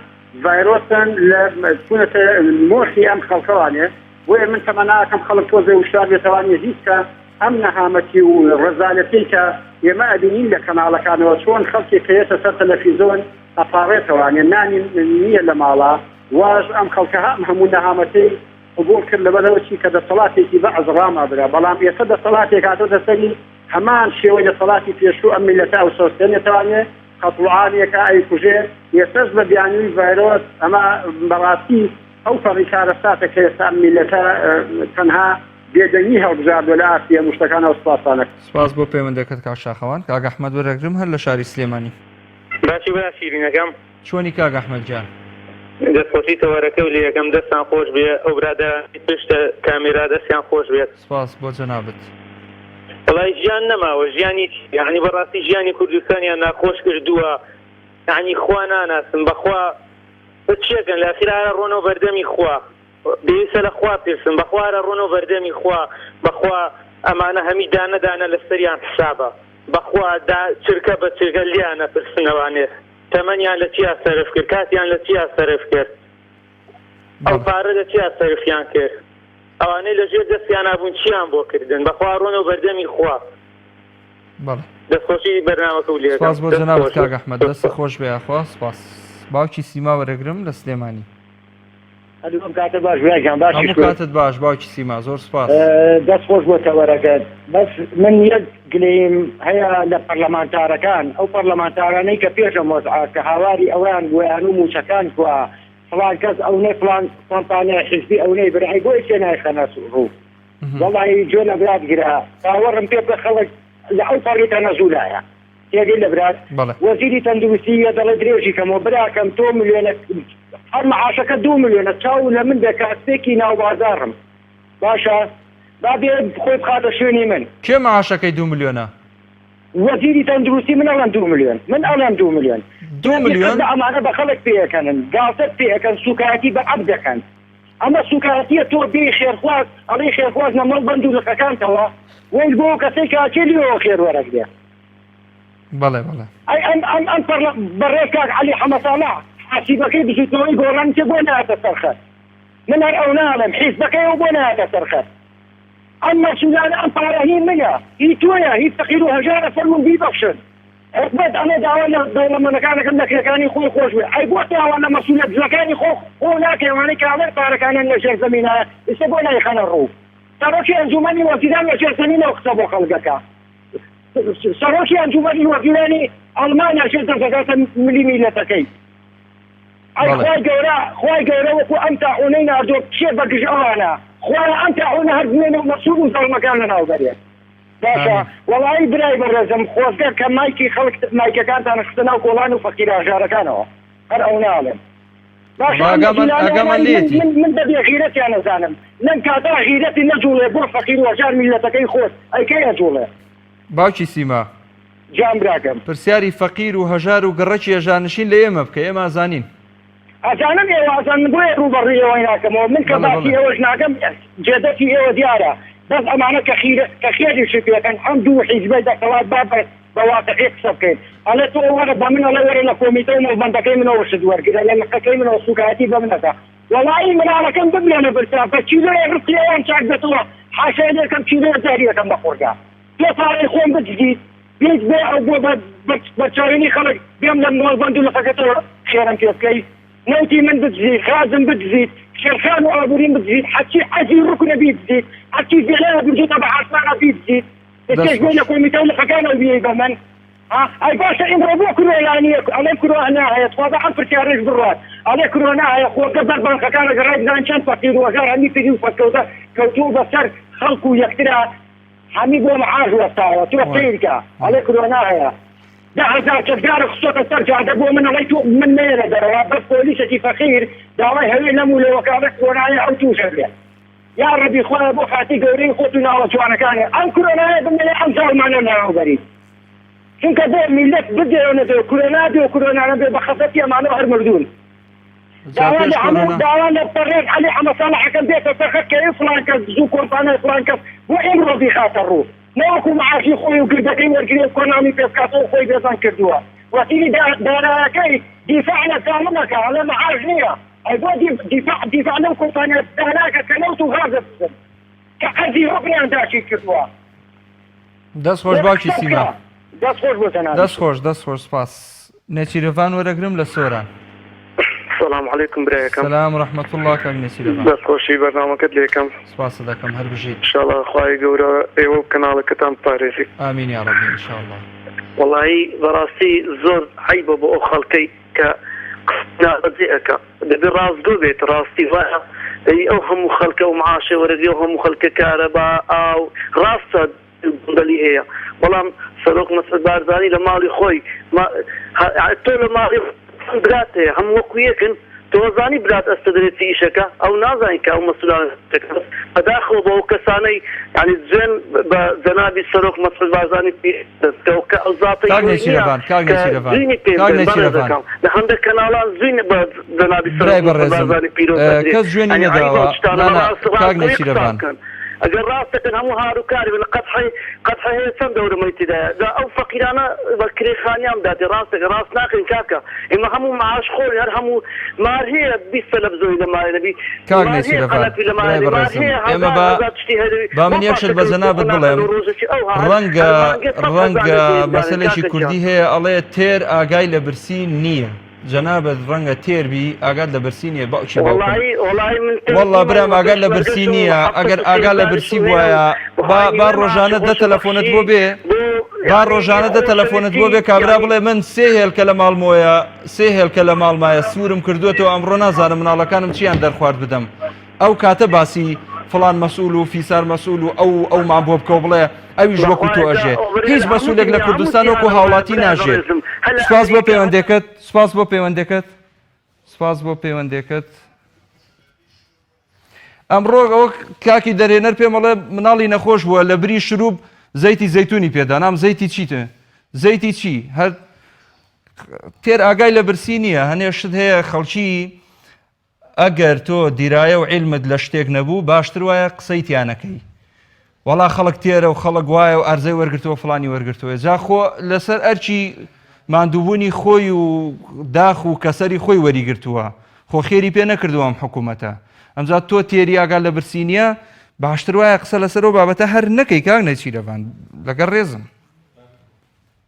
Speaker 4: ڤایرۆسن لە چونەتە مۆشی ئەم خەڵکەوانێ بۆیە من تەمەناکەم خەڵک تۆزێ وشار بێتەوانێ هیچ کە ئەم نەهامەتی و ڕەزالەتی کە ئێمە ئەبینین لە کەناڵەکانەوە چۆن خەڵکی کەیەتە سەر تەلەڤیزۆن ئەپاڕێتەوانێ نانی نییە لە ماڵە واش ئەم خەڵکە هەموو نەهامەتەی قبول کرد لەبەرەوەی کە دەسەڵاتێکی بەعز ڕامابرا بەڵام ئێستا دەسەڵاتێک هاتۆتە سەری هەمان شێوەی دەسەڵاتی پێشوو ئەم میلەتە و سۆستێنێتوانێت قەتڵعانێکە ئەیکوژێ ئێستاش بە بیانووی ڤایرۆس ئەمە بەڕاستی ئەو فەڕیکارە ساتە کە ئێستا میلەتە تەنها بێدەنگی هەڵبژاردووە لە ئاسیا مشتەکانەوە سوپاسانە.
Speaker 1: سپاس بۆ پەیوەندەکەت کاک شاخەوان. کاک ئەحمەد وەرەگرم هەر لە شاری سلێمانی.
Speaker 3: باشی بە شیرینەکەم
Speaker 1: چۆنی کاک ئەحمەد جان؟
Speaker 3: دەستخۆشی تەوارەکە و لە یەکەم دەستان خۆش بێ ئەو برادە پشتە کامێرا دەستیان خۆش بێت.
Speaker 1: سپاس بۆ جەنابەت.
Speaker 3: وڵای ژیان نەماوە ژیانی یعنی بەڕاستی ژیانی کوردستانیان ناخۆش کردووە یعنی خوا ناناسن بەخوا چێکن لە ئاخیرا ڕۆنەوە بەردەمی خوا بێویستە لە خوا پرسن بەخوارە ڕۆنەوە بەردەمی خوا بەخوا ئەمانە هەمی دانەدانە لە سەریان حسابە بەخوا چرکە بە چرکە لیانە پرسنەوانێ تەمەنیان لە چیا سەرف کرد کاتیان لە چیا سەرف کرد ئەو پارە لە چیا سەرفیان کرد ئەوانەی لەژێر دەستیان نابوون چیان بۆ کردن بەخوا ڕۆنەوە بەردەمی خوا.
Speaker 1: دەستخۆشی
Speaker 3: بەرنامەکە و لێ
Speaker 1: سپاس بۆ جەنابەت کاک ئەحمەد دەستە خۆش بێ یاخوا. سپاس. باوکی سیما وەرەگرم لە سلێمانی.
Speaker 4: کاتت باش وێکان باشی
Speaker 1: کاتت باش باوکی سیما زۆر سپاس.
Speaker 4: دەست خۆش بۆ تەوەرەکەت بەس من یەک گلەیم هەیە لە پەرلەمانتارەکان ئەو پەرلەمانتارانەی کە پێشە مۆزعا کە هاواری ئەوان گویان و موچەکان کووە فڵان کەس ئەوەی فڵان کۆمپانیا حزبی ئەوەی برای بۆی تێ نایخەنە ڕوو وەڵی جۆ لە برات گرا باوەڕم پێ بە خەڵک لە ئەو پەڕێتە نەزوولایە تێگەی لە برات وەزیری تەندروستی دەڵێ درێژی کەمەوە براکەم تۆ ملیۆنە هەر معاشەکە 2 ملیۆنە چاو لە من دەکاتێکی ناو بازارم باشە با بێ خۆی بخاتە شوێنی من
Speaker 1: کێ معاشەکەی 2 ملیۆنە؟
Speaker 4: وەزیری تەندروستی من ئەڵێم 2 ملیۆن من ئەڵێم 2 ملیۆن
Speaker 1: 2 ملیۆن
Speaker 4: ئەمانە بە خەڵک پێەکەنن گاڵتت پێەکەن سوکایەتی بە عەب دەکەن ئەمە سوکایەتیە تۆ بێ خێرخواز ئەڵێ خێرخواز نەمەڵ بەند و لەقەکانتەوە وەی بۆ کەسێک کاچێلیەوە خێر وەرەک دێ
Speaker 1: بەڵێ بەڵێ
Speaker 4: ئەی ئەم بەڕێ کاک عەلی حەمەساڵا حاسیبەکەی بژوتنەوەی گۆڕان تێ بۆ نهاتە سەرخەت من هەر ئەو ناڵێم حیزبەکەیەوە بۆ نهاتە سەرخەت ئەم مەسئولانە ئەم پارە هی منە هی تۆیە هی فەقیر و هەژارە فەرمون بیبەخشن حکومەت ئەمە داوا لە دەوڵەمەندەکانەکەم دەکرێتەکانی خۆی خۆش بێ ئەی بۆ تاوان لە مەسئولیەت جوەکانی خۆ ناکەوانەی کامەر پارەکانیان لە ژێر زەمینایە ئێستا بۆ نایخەنە ڕوو سەرۆکی ئەنجومەنی وەزیران لە ژێر زەمینەوە قسە بۆ خەڵکەکە سەرۆکی ئەنجومەنی وەزیرانی ئەڵمانیا ژێر دەکاتە ملی میلەتەکەی ئەی خوای گەورە وەکو ئەم تاعونەی ناردۆ کێ بەگژ ئەوانە خوای ئەم تاعونە هەر بمێنە و مەسئول و زەڵمەکان لەناوبەرێت باشە وەڵی برای بەڕێزم خۆزگە کە مایکی خەڵک مایکەکانتان خستە ناو کۆڵان و فەقیر ئاژارەکانەوە هەر ئەو ناڵێم من بەبێ غیرەتیان نەزانم لەم کاتا غیرەتی نەجوڵێ بۆ فەقیر و هەژار میلەتەکەی خۆت ئەیکەی نەجوڵێ
Speaker 1: باوکی سیما
Speaker 4: جام براکەم
Speaker 1: پرسیاری فەقیر و هەژار و گەڕەکی هێژانشین لە ئێمە بکە ئێمە ئازانین
Speaker 4: ئەزانم ئێوە ئازانم بۆیە ڕوبەڕێەوەی ناکەمەوە من کە باسی ئێوەش ناکەم جێدەتی ئێوە دیارە بەس ئەمانە کە خێریشی پێەکەن ئەم دوو حیزبەی دەسەڵات بە واقعی قسە بکەین ئەڵێ تۆ وەرە بە من ئەڵێ وەرە لە کۆمیتەی نەوبەندەکەی منەوە شت وەرگرە لە نقەکەی منەوە سوکایەتی بە منەکە وەڵی مناڵەکەم ببلێنە برسا بە چیلۆی ڕستیەوەیان چاک دەتەوە حاشای لێکەم چیلۆی جاریەکەم بە خۆرگا تۆ پارەی خۆم بجدید پێنج بێ ئەو بۆ بەچاوێنی خەڵک بێم لە نۆڵبەند و لەفەکەتەوە خێرم پێ بکەیت نوتی من بتزيد خازم بتزيد شرخان وابورين بتزيد حكي عزي ركنه بيتزيد حكي زلالة بجوطة بعثمانة بيتزيد التيش بين كوميتة ولا فكانوا بيبا من ها اي باشا امربو كرو يعني علي كرو هنا هي تواضع عن فرشاريش بالرات علي كرو هنا هي خو قدر بان خكانا قريب زان شان فقير وغير عني في جوفة كوتو بسر خلقو يكترها حميد ومعاج وصاوة توفيرك علي كرو هنا هي ده هزار تذكار خصوصا ترجع دبوا من عليتو من ميلة دروا بس بوليسة فخير دعوي هوي نمو لوكالك ونايا أو توشر يا ربي خويا أبو خاتي قورين خوتنا وشوانا كان أنكرونا بملي أمزار معنا نعو بريد شنك دو ملت بدي ونزو كورونا دو كورونا نبي بخصتي معنا هر مردون دعوانا بطريق علي حما صالح كان بيت وفخت كيف فلان كان زو كورتانا فلان كان وإن رضي خاطر ناكو معاشي خوي وقلبكي ورقلي كونامي بيسكاتو خوي بيزان كردوا وسيلي داراكي دفاعنا كاملك على معاشنية أيضا دفاعنا كونتانا داراكا كنوتو غازة كأزي ربني عن داشي كردوا
Speaker 1: دەست خۆش باوکی سیما
Speaker 4: دەست خۆش بۆ تەنانەت
Speaker 1: دەست خۆش سپاس نێچیرەوان وەرەگرم لە سۆران
Speaker 4: السلام عليكم برايكم
Speaker 1: سلام ورحمة الله کاک نسیرەبان
Speaker 4: بس خوشی برنامجت ليكم
Speaker 1: سپاس دەکەم هەر بژیت
Speaker 4: ان شاء الله خواهي قورا ايوه كنالك باريسي
Speaker 1: ئامین یا ڕەبی ئینشاءالله
Speaker 3: والله براسي زور عيبه بو خلقي ك نازئك دبي راس قلبيت راستي فاها اي اوهم خلقه ومعاشه ورقي اوهم خلقه كهرباء او راسه اللي هي والله سلوك مسعود بارزاني لمالي خوي ما طول مالي براته هم وكويكن توزاني برات استدريت في شكا او نازانك او مسؤولان فداخل بو كساني يعني زين بجنابي سلوك مسعود بارزاني في توكا او ذاتي
Speaker 1: کاک نسیرەبان
Speaker 3: لحمد كنالان زين بجنابي
Speaker 1: برای
Speaker 3: سلوك
Speaker 1: بەڕێزم
Speaker 3: بارزاني بيروز
Speaker 1: کەس جوێنی نەداوە کاک نسیرەبان
Speaker 3: اگر راستك هم هاروكاري من قطحي هي سم دور ميتدا دا او فقيرانا بكري خانيام دادي راسك راس ناقل كاكا اما هم معاش خول هم ما هي بسلب زوي لما نبي
Speaker 1: کاک نسیرەبان برای بەڕێزم ئێمە با من یەکشت بە جەنابەت بڵێم ڕەنگە مەسەلێکی کوردی هەیە ئەڵێ تێر ئاگای لە برسی نییە جەنابەت ڕەنگە تێربی ئاگات لە برسی نییە باوکی والله برام ئاگات لە برسی نییە ئەگەر ئاگا لە برسی وایە با ڕۆژانە دە تەلەفۆنت بۆ بێ با ڕۆژانە دە تەلەفۆنت بۆ بێ کابرا بڵێ من سێ هێلکە لە ماڵمۆیە سێ هێلکە لە ماڵمایە سوورم کردوێتەوە ئەمڕۆ نازانم مناڵەکانم چیان دەرخوارد بدەم ئەو کاتە باسی فلان مەسئول و فیسار مەسئول و ئەو مان بۆ بکەوە بڵێ ئەویش وەکو تۆ ئەژێ هیچ مەسئولێک لە کوردستان وەکو هاوڵاتی ناژێت سپاس بۆ پەیوەندێکت سپاس بۆ پەیوەندێکت سپاس بۆ پەیوەندێکت ئەمڕۆ ئەوە کاکی دەرێنەر پێم بڵێ مناڵی نەخۆش بووە لە بری شروب زەیتی زەیتونی پێدا نام زەیتی چیتە زەیتی چی هەر تێر ئاگای لە برسی نییە هەنێ شت هەیە خەڵکی ئەگەر تۆ دیرایە و عیلمت لە شتێک نەبوو باشتر وایە قسەی تیانەکەی وەڵا خەڵک تێرە و خەڵک وایە و ئەرزەی وەرگرتەوە فڵانی وەرگرتەوە جا خۆ لەسەر ئەرچی ماندووبوونی خۆی و داخ و کەسەری خۆی وەریگرتووە خۆ خێری پێ نەکردووەم حکوومەتە ئەمجا تۆ تێری ئاگا لە برسی نییە باشتر وایە قسە لەسەرەوە بابەتە هەر نەکەی کاک نەچیرەبان لەگەڵ ڕێزم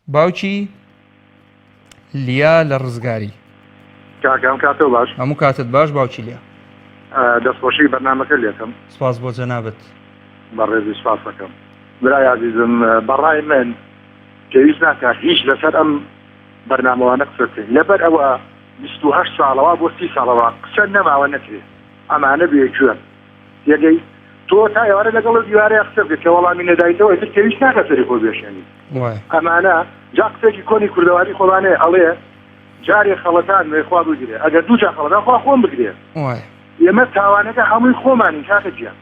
Speaker 1: باوکی لیا لە ڕزگاری
Speaker 8: کاکەم کاتۆ باش
Speaker 1: هەموو کاتت باش باوکی لیا
Speaker 8: دەستخۆشی بەرنامەکە لێتم
Speaker 1: سپاس بۆ جەنابەت
Speaker 8: بەڕێزی سپاس دەکەم برای عزیزم بەڕای من پێویست ناکات هیچ لەسەر ئەم بەرنامەوانە قسەکەین لەبەر ئەوە 28 ساڵەوە بۆ 30 ساڵەوە قسە نەماوە نەکرێت ئەمانە بێکوێن یەگەی تۆ تا ئێوارە لەگەڵ دیوارەیە قسە بکەیت کە وەڵامی نەدایتەوە ئێتر پێویست ناکات سەری خۆ بێشێنی ئەمانە جا قسێکی کۆنی کوردەواری خۆڵانێ ئەڵێ جارێ خەڵەتان نوێخوا بگرێ ئەگەر دوو جا خەڵەتان خوا خۆم بگرێ ئێمە تاوانەکە هەمووی خۆمانین کاکە گیان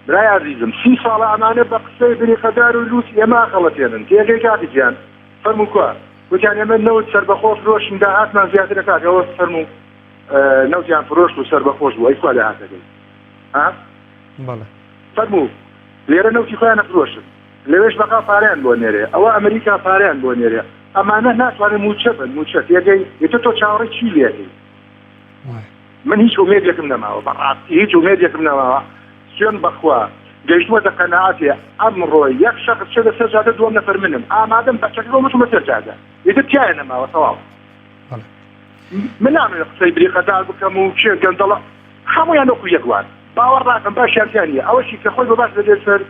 Speaker 8: برای عزیزم 30 ساڵە ئەمانە بە قسەی بریقەدار و لووس ئێمە خەڵەتێنن تێگەی کاکە گیان فەرموو کووە وتیان ئێمە نەوت سەربەخۆش فرۆشین داهاتمان زیاتر دەکات ئەوە فەرموو نەوتیان فرۆشت و سەربەخۆش بوو ئەی کوا داهاتەکەی فەرموو لێرە نەوتی خۆیان نەفرۆشن لەوێش بەقا پارەیان بۆ نێرێ ئەوە ئەمریکا پارەیان بۆ نێرێ ئەمانە ناتوانێت موچە بن موچە یەگەی ئێتە تۆ چاوەڕێی چی لێتی من هیچ ئومێدێکم نەماوە بەڕاستی هیچ ئومێدێکم نەماوە سوێن بەخوا گەیشتووە دە قەناعاتێ ئەمڕۆ یەک شەخص چێ لەسەر جادە دووەم نەفەر منم ئامادەم بەچەکە بۆمەچمە سەر جادە ئێتر تیایە نەماوە تەواو من نامێت قسەی بریقەدار بکەم و چێ گەندەڵە هەموویان وەکو یەکوان باوەڕ ناکەم باشیان نییە ئەوەشی کە خۆی بە باش دەدێت سەر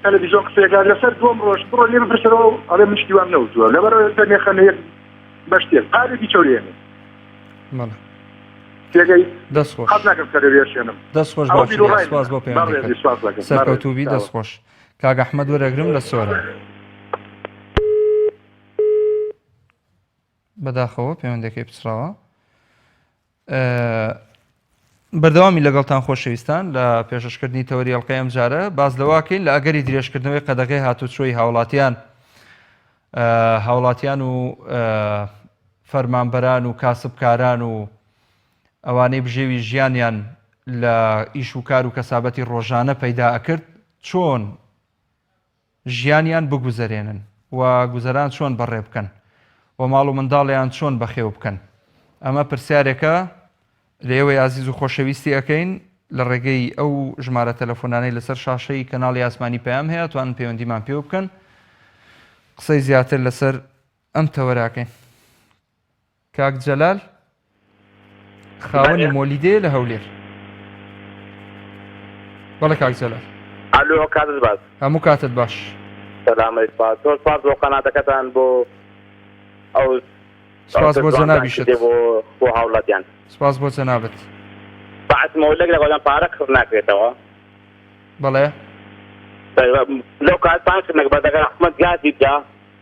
Speaker 8: تەلەڤیزیۆن قسەیەکان لەسەر دووەم ڕۆژ بڕۆ لێ بپرسەوە ئەڵێ من شتی وام نەوتووە لەبەرەوە دەمێخەنە یەک بەشتێک قالێکی چۆرێنێ تێگەی
Speaker 1: دەستخۆش
Speaker 8: حەز ناکەم سەرێشێنم
Speaker 1: دەستخۆش باوکی سپاس بۆ پێیان سەرکەوتوبی دەستخۆش کاک ئەحمەد وەرەگرم لە سۆرە بەداخەوە پەیوەندەکەی پچراوە بەردەوامی لەگەڵتان خۆشەویستان لە پێشەشکردنی تەوەری ئەڵقەی ئەم جارە باز لەواکەین لە ئەگەری درێژکردنەوەی قەدەغەی هاتوچۆی هاوڵاتیان و فەرمانبەران و کاسبکاران و ئەوانەی بژێوی ژیانیان لە ئیش و کار و کەسابەتی ڕۆژانە پەیدا ئەکرد چۆن ژیانیان بگوزەرێنن و گوزەران چۆن بەڕێ بکەن و ماڵ و منداڵیان چۆن بەخێو بکەن ئەمە پرسیارێکە لێوەی عزیز و خۆشەویستی ئەەکەین لە ڕێگەی ئەو ژمارە تەلەفۆنانەی لەسەر شاشەی کەناڵی ئاسمانی پەیام هەیە توانن پەیوەندیمان پێ بکەن قسەی زیاتر لەسەر ئەم تەوەراکەین کاک جەلال خاوەنی مۆلیدێ لە هەولێر بەڵێ کاک جەلال
Speaker 9: ئالۆ کاتت باش
Speaker 1: هەموو کاتت باش
Speaker 9: سەلامەت باش زۆر سپاس بۆ قەناتەکەتان بۆ ئەو
Speaker 1: سپاس بۆ جەنابیشت
Speaker 9: بۆ هاوڵاتیان
Speaker 1: سپاس بۆ جەنابەت
Speaker 9: بەعد مەولەك لەگەڵیان پارە کڕ ناکرێتەوە
Speaker 1: بەڵێ
Speaker 9: لەو کاتان کردنەک بەدەگەر حکومەت گاتی بدا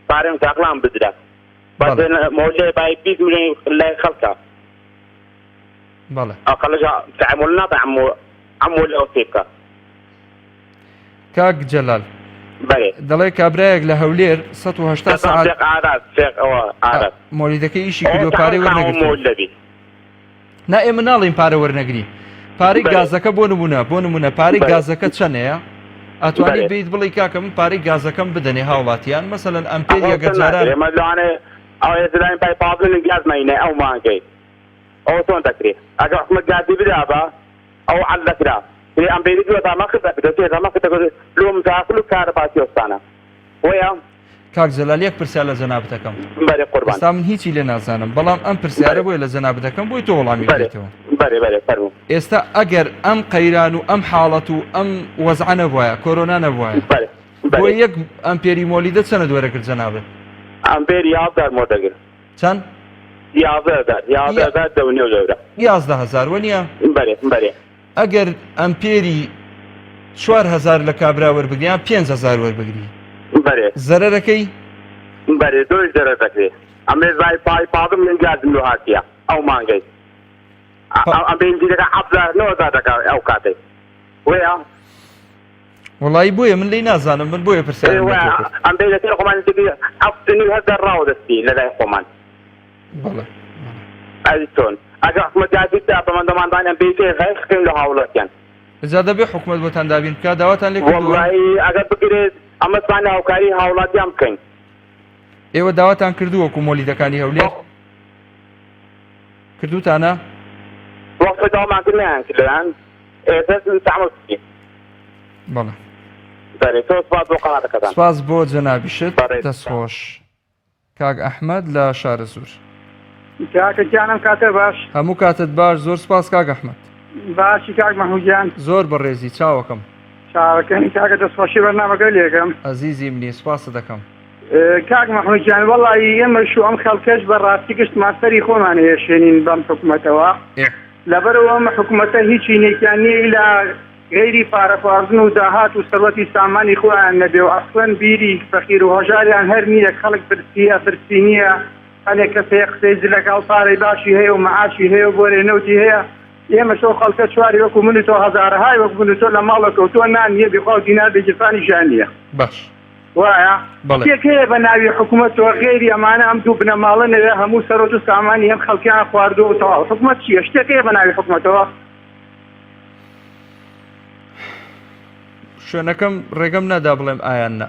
Speaker 9: پارەم تاقلام بدرا بەس مەولێ بای 20 ملیۆن لای خەڵکە
Speaker 1: بەڵێ
Speaker 9: ئەقەلەش تعامل نابێ عمو لەو سێبکە
Speaker 1: کاک جەلال دەڵێ کابرایەک لە هەولێر 180 ساعت مۆلیدەکەی ئیشی کردو پارەی وەرنەگرت نا ئێمە ناڵین پارە وەرنەگری پارەی گازەکە بۆ نمونە پارەی گازەکە چەندەیە ئەتوانیت بیت بڵی کاکە من پارەی گازەکەم بدەنێ هاوڵاتیان مەسەلەن ئەمپێریە گەجاران
Speaker 9: ئێمە لەوانێ ئەو هێزراین پای پاڵن گاز ماینێ ئەو مانگەی ئەو چۆن دەکرێت ئەگەر حکومەت گازی بدا بە ئەو حەل دەکرا ئەمپێری دووە دامەکردەکە لۆ مزاقل و کارە پاسیۆستانە وەیە
Speaker 1: کاک جەلال یەک پرسیار لە جەنابەتەکەم
Speaker 9: بەرێ قوربان
Speaker 1: ئێستا من هیچی لێ نازانم بەڵام ئەم پرسیارە بۆیە لە جەنابەتەکەم بۆی تۆ وەڵامی بدەیتەوە
Speaker 9: بەرێ فەرموو
Speaker 1: ئێستا ئەگەر ئەم قەیران و ئەم حاڵەت و ئەم وەزعە نەبوایە کۆرۆنا نەبوایە بۆ یەک ئەمپێری مۆلیدە چەنە دووەرەگرت جەنابەت
Speaker 9: ئەمپێری 11 مۆدەگرت
Speaker 1: چەند
Speaker 9: 11 دەونێ لەورە
Speaker 1: 11,000 وەنیە
Speaker 9: بەرێ
Speaker 1: ئەگەر ئەمپێری 4,000 لە کابرا وەربگریان 5,000 وەربگری زەرەرەکەی
Speaker 9: بەرێ دۆی زەرەر دەکرێت ئەمێ زای پای پاڵم من گازم لە هاتیە ئەو مانگەی ئەم بینجیەکە 9,000 دەکات ئەو کاتێک وەیە
Speaker 1: وڵی بۆیە من لی نازانم من بۆیە پرسیار
Speaker 9: ئەم بێ لەسەر خۆمانی هەزار ڕاوەدەستی لەلای خۆمان
Speaker 1: بەڵێ
Speaker 9: ئەی چۆن ئەگەر حکومەت گازیدا بەمەندەماندان ئەم بێ غەیخکەین لە هاوڵاتیان
Speaker 1: ئجا دەبێ حکومەت بۆتان دابین بکات داواتان لێ
Speaker 9: وەڵی ئەگەر بگرێت ئەمە توانێ هاوکاری هاوڵاتیان بکەین
Speaker 1: ئێوە داواتان کردووە کۆمۆلیدەکانی هەولێر کردوتانە
Speaker 9: وەختە داوامان کردیان ئێستا تعامل بکەین
Speaker 1: بەڵێ
Speaker 9: بەرێ تۆ سپاس بۆ قەناتەکەتان
Speaker 1: سپاس بۆ جەنابیشت دەستخۆش کاک ئەحمەد لە شارە سوور
Speaker 5: کاکە گیانم کاتە باش
Speaker 1: هەموو کاتت باش زۆر سپاس کاک ئەحمەد
Speaker 5: باشی کاک مەحموودیان
Speaker 1: زۆر بەڕێزی چاوەکەم
Speaker 5: چاوەکەنی کاکە دەستخۆشی بەرنامەکە لێکەم
Speaker 1: ئەزیزی منی سپاسە دەکەم
Speaker 5: کاک مەحموودیان وەڵی ئێمە شو ئەم خەڵکەش بەڕاستی گشت ماستەری خۆمان هێشێنین بەم حکوومەتەوە لەبەرەوە ئەمە حکوومەتە هیچی نێکیان نییە لە غێری پارەخوازن و داهات و سەرەتی سامانی خۆیان نەبێ و ئەسڵەن بیری فەقیر و هەژاریان هەر نییە خەڵک برسی نییە هەنێک کەسەیە قسەی لەگەڵ پارەی باشی هەیە و مەعاشی هەیە و بۆ رێنەوتی هەیە ئێمە شۆ خەڵکە چواری وەکو من تۆ هەزارەهای وەکو من تۆ لە ماڵە کەوتووە نان نییە بخوا دینار بێجفانی ژیان نییە
Speaker 1: باش
Speaker 5: وایە شتێک هەیە بە ناوی حکوومەتەوە غێری ئەمانە ئەم دوو بنەماڵە نەوێ هەموو سەرۆت و سامانی ئەم خەڵکیان خواردووە و تەواو حکوومەت چییە شتێک هەیە بە ناوی حکوومەتەوە
Speaker 1: شوێنەکەم ڕێگەم نەدا بڵێم ئایان نە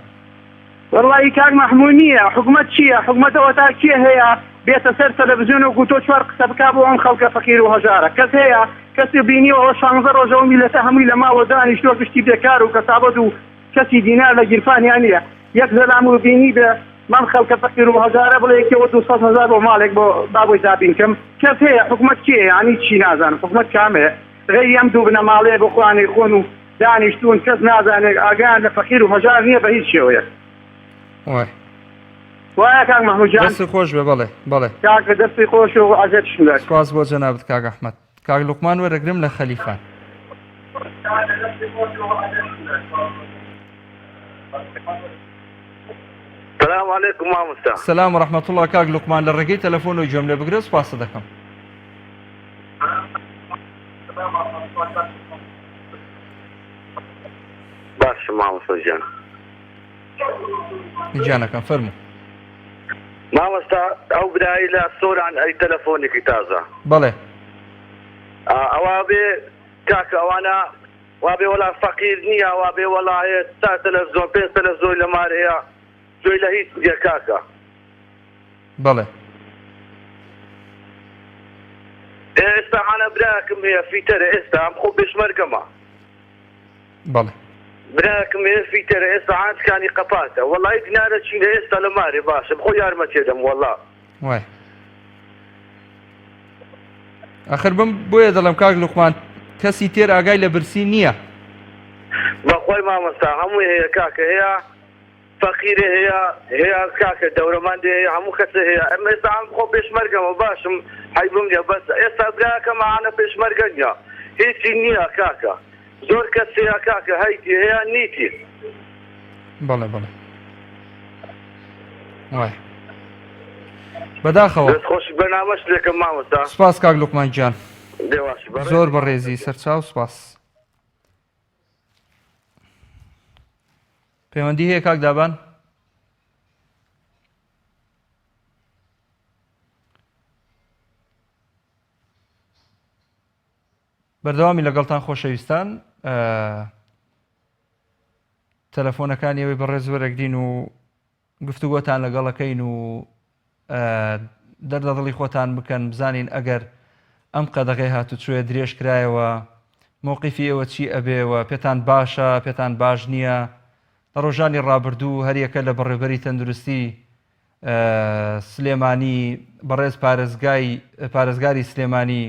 Speaker 5: وەڵی کاک مەحموود نییە حکوومەت چییە حکوومەتەوە تا کێ هەیە بێتە سەر تەلەڤیزیۆن و گوتۆ چوار قسە بکا بۆ ئەم خەڵکە فەقیر و هەژارە کەس هەیە کەسی بینیەوە 16 ڕۆژەوە میلەتە هەمووی لە ماوە دانیشتووە گشتی بێکار و کەسابەت و کەسی دینار لە گیرفانیان نییە یەک زەلام و بینی بێ من خەڵکە فەقیر و هەژارە بڵێ یەکێوە 200,000 بۆ ماڵێک بۆ بابۆی دابین کەم کەس هەیە حکوومەت کێ ینی چی نازانم حکوومەت کامەیە غێری ئەم دوو بنەماڵەیە بۆ خوانەی خۆن و دانیشتوون کەس نازانێت ئاگان لە فەقیر و هەژار نییە بە هیچ شێوەیە وایە کاک مەحموودجان
Speaker 1: دەستی خۆش بێ بەڵێ
Speaker 5: کاکە دەستی خۆش و ئازێتشم دەست
Speaker 1: سپاس بۆ جەنابەت کاک ئەحمەد کاک لوقمان وەرەگرم لە خەلیفان
Speaker 3: سلام علیکم مامۆستا
Speaker 1: سلام ورحمة الله کاک لوقمان لە ڕێگەی تەلەفۆنەوەی گوێم لێ بگرە سپاسە دەکەم
Speaker 3: باش مامۆستا گیان
Speaker 1: گیانەکەم فەرموو
Speaker 3: مامۆستا ئەو برایی لە سۆران ئەی تەلەفۆنێکی تازە
Speaker 1: بەڵێ
Speaker 3: ئەوا بێ کاکە ئەوانە وا بێ وەڵا فەقیر نییە وا بێ وەڵایە تا تەلەڤیزۆن 5 تەلەڤیزۆن لە مارەیە جۆی لە هیچ نییە کاکە
Speaker 1: بەڵێ
Speaker 3: ئێستا هەنە براکم هەیە فیتەرە ئێستا ئەم خۆ پێشمەرگەمە
Speaker 1: بەڵێ
Speaker 3: براکم هەیە فیتەرە ئێستا هانتکانی قەپاتە وەڵی دینارە چینە ئێستا لە مارێ باشە بخۆ یارمەتێدەم وەڵا
Speaker 1: وای آخر بم بۆیە دەڵم کاک لوقمان کەسی تێر ئاگای لە برسی نییە
Speaker 3: بەخۆی مامۆستا هەمووی هەیە کاکە هەیە فەقیرە هەیە کاکە دەورەماندی هەیە هەموو کەسە هەیە ئەمە ئێستا خۆ پێشمەرگەمە باشم حیبم لێ بەس ئێستا براکەمانە پێشمەرگە نییە هیچی نییە کاکە زۆر کەس هەیە کاکە هەیتی هەیە نیتی
Speaker 1: بەڵێ بەڵێ وای بەداخەوە
Speaker 3: خۆش بەنامەش لێکم مامۆستا
Speaker 1: سپاس کاک لوقمان گیان
Speaker 3: دێواشی
Speaker 1: زۆر بەڕێزی سەرچاو سپاس پەیوەندی هەیە کاک دابان بەردەوامی لەگەڵتان خۆشەویستان تەلەفۆنەکانی ئەوەی بەڕێز وەرەگرین و گفتوگۆتان لەگەڵەکەین و دەردەدڵی خۆتان بکەن بزانین ئەگەر ئەم قەدەغی هاتوچوویە درێژ کرایەوە مووقیفی ئێوە چی ئەبێەوە پێتان باشە پێتان باش نییە لە ڕۆژانی ڕابردوو هەریەکە لە بەڕێبەری تەندروستی سلێمانی بەڕێز پارێزگاری سلێمانی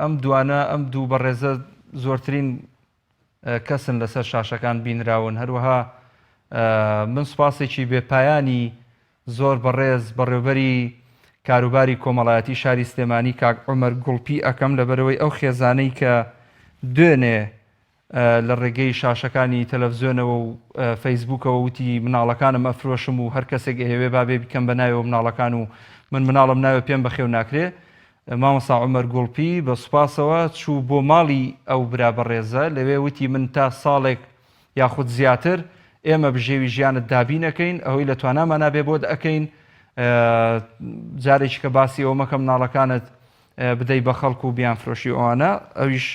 Speaker 1: ئەم دوانە ئەم دوو بەڕێزە زۆرترین کەسن لەسەر شاشەکان بینراون هەروەها من سوپاسێکی بێپایانی زۆر بەڕێز بەڕێوەبەری کاروباری کۆمەڵایەتی شاری سلێمانی کاک عومەر گوڵپی ئەەکەم لەبەرەوەی ئەو خێزانەی کە دوێنێ لە ڕێگەی شاشەکانی تەلەڤزیۆنەوە و فەیسبووکەوە وتی مناڵەکانم ئەفرۆشم و هەر کەسێک هەوێ بابێ بکەم بە ناوێەوە مناڵەکان و من مناڵم ناوێ پێم بەخێو ناکرێ مامۆستا عومەر گوڵپی بە سوپاسەوە چوو بۆ ماڵی ئەو برا بەڕێزە لەوێ وتی من تا ساڵێک یاخود زیاتر ئێمە بژێوی ژیانت دابینەکەین ئەوەی لە توانامان نابێ بۆ ئەەکەین جارێکی کە باسی ئەوە مەکە مناڵەکانت بدەی بە خەڵک و بیان فرۆشی ئەوانە ئەویش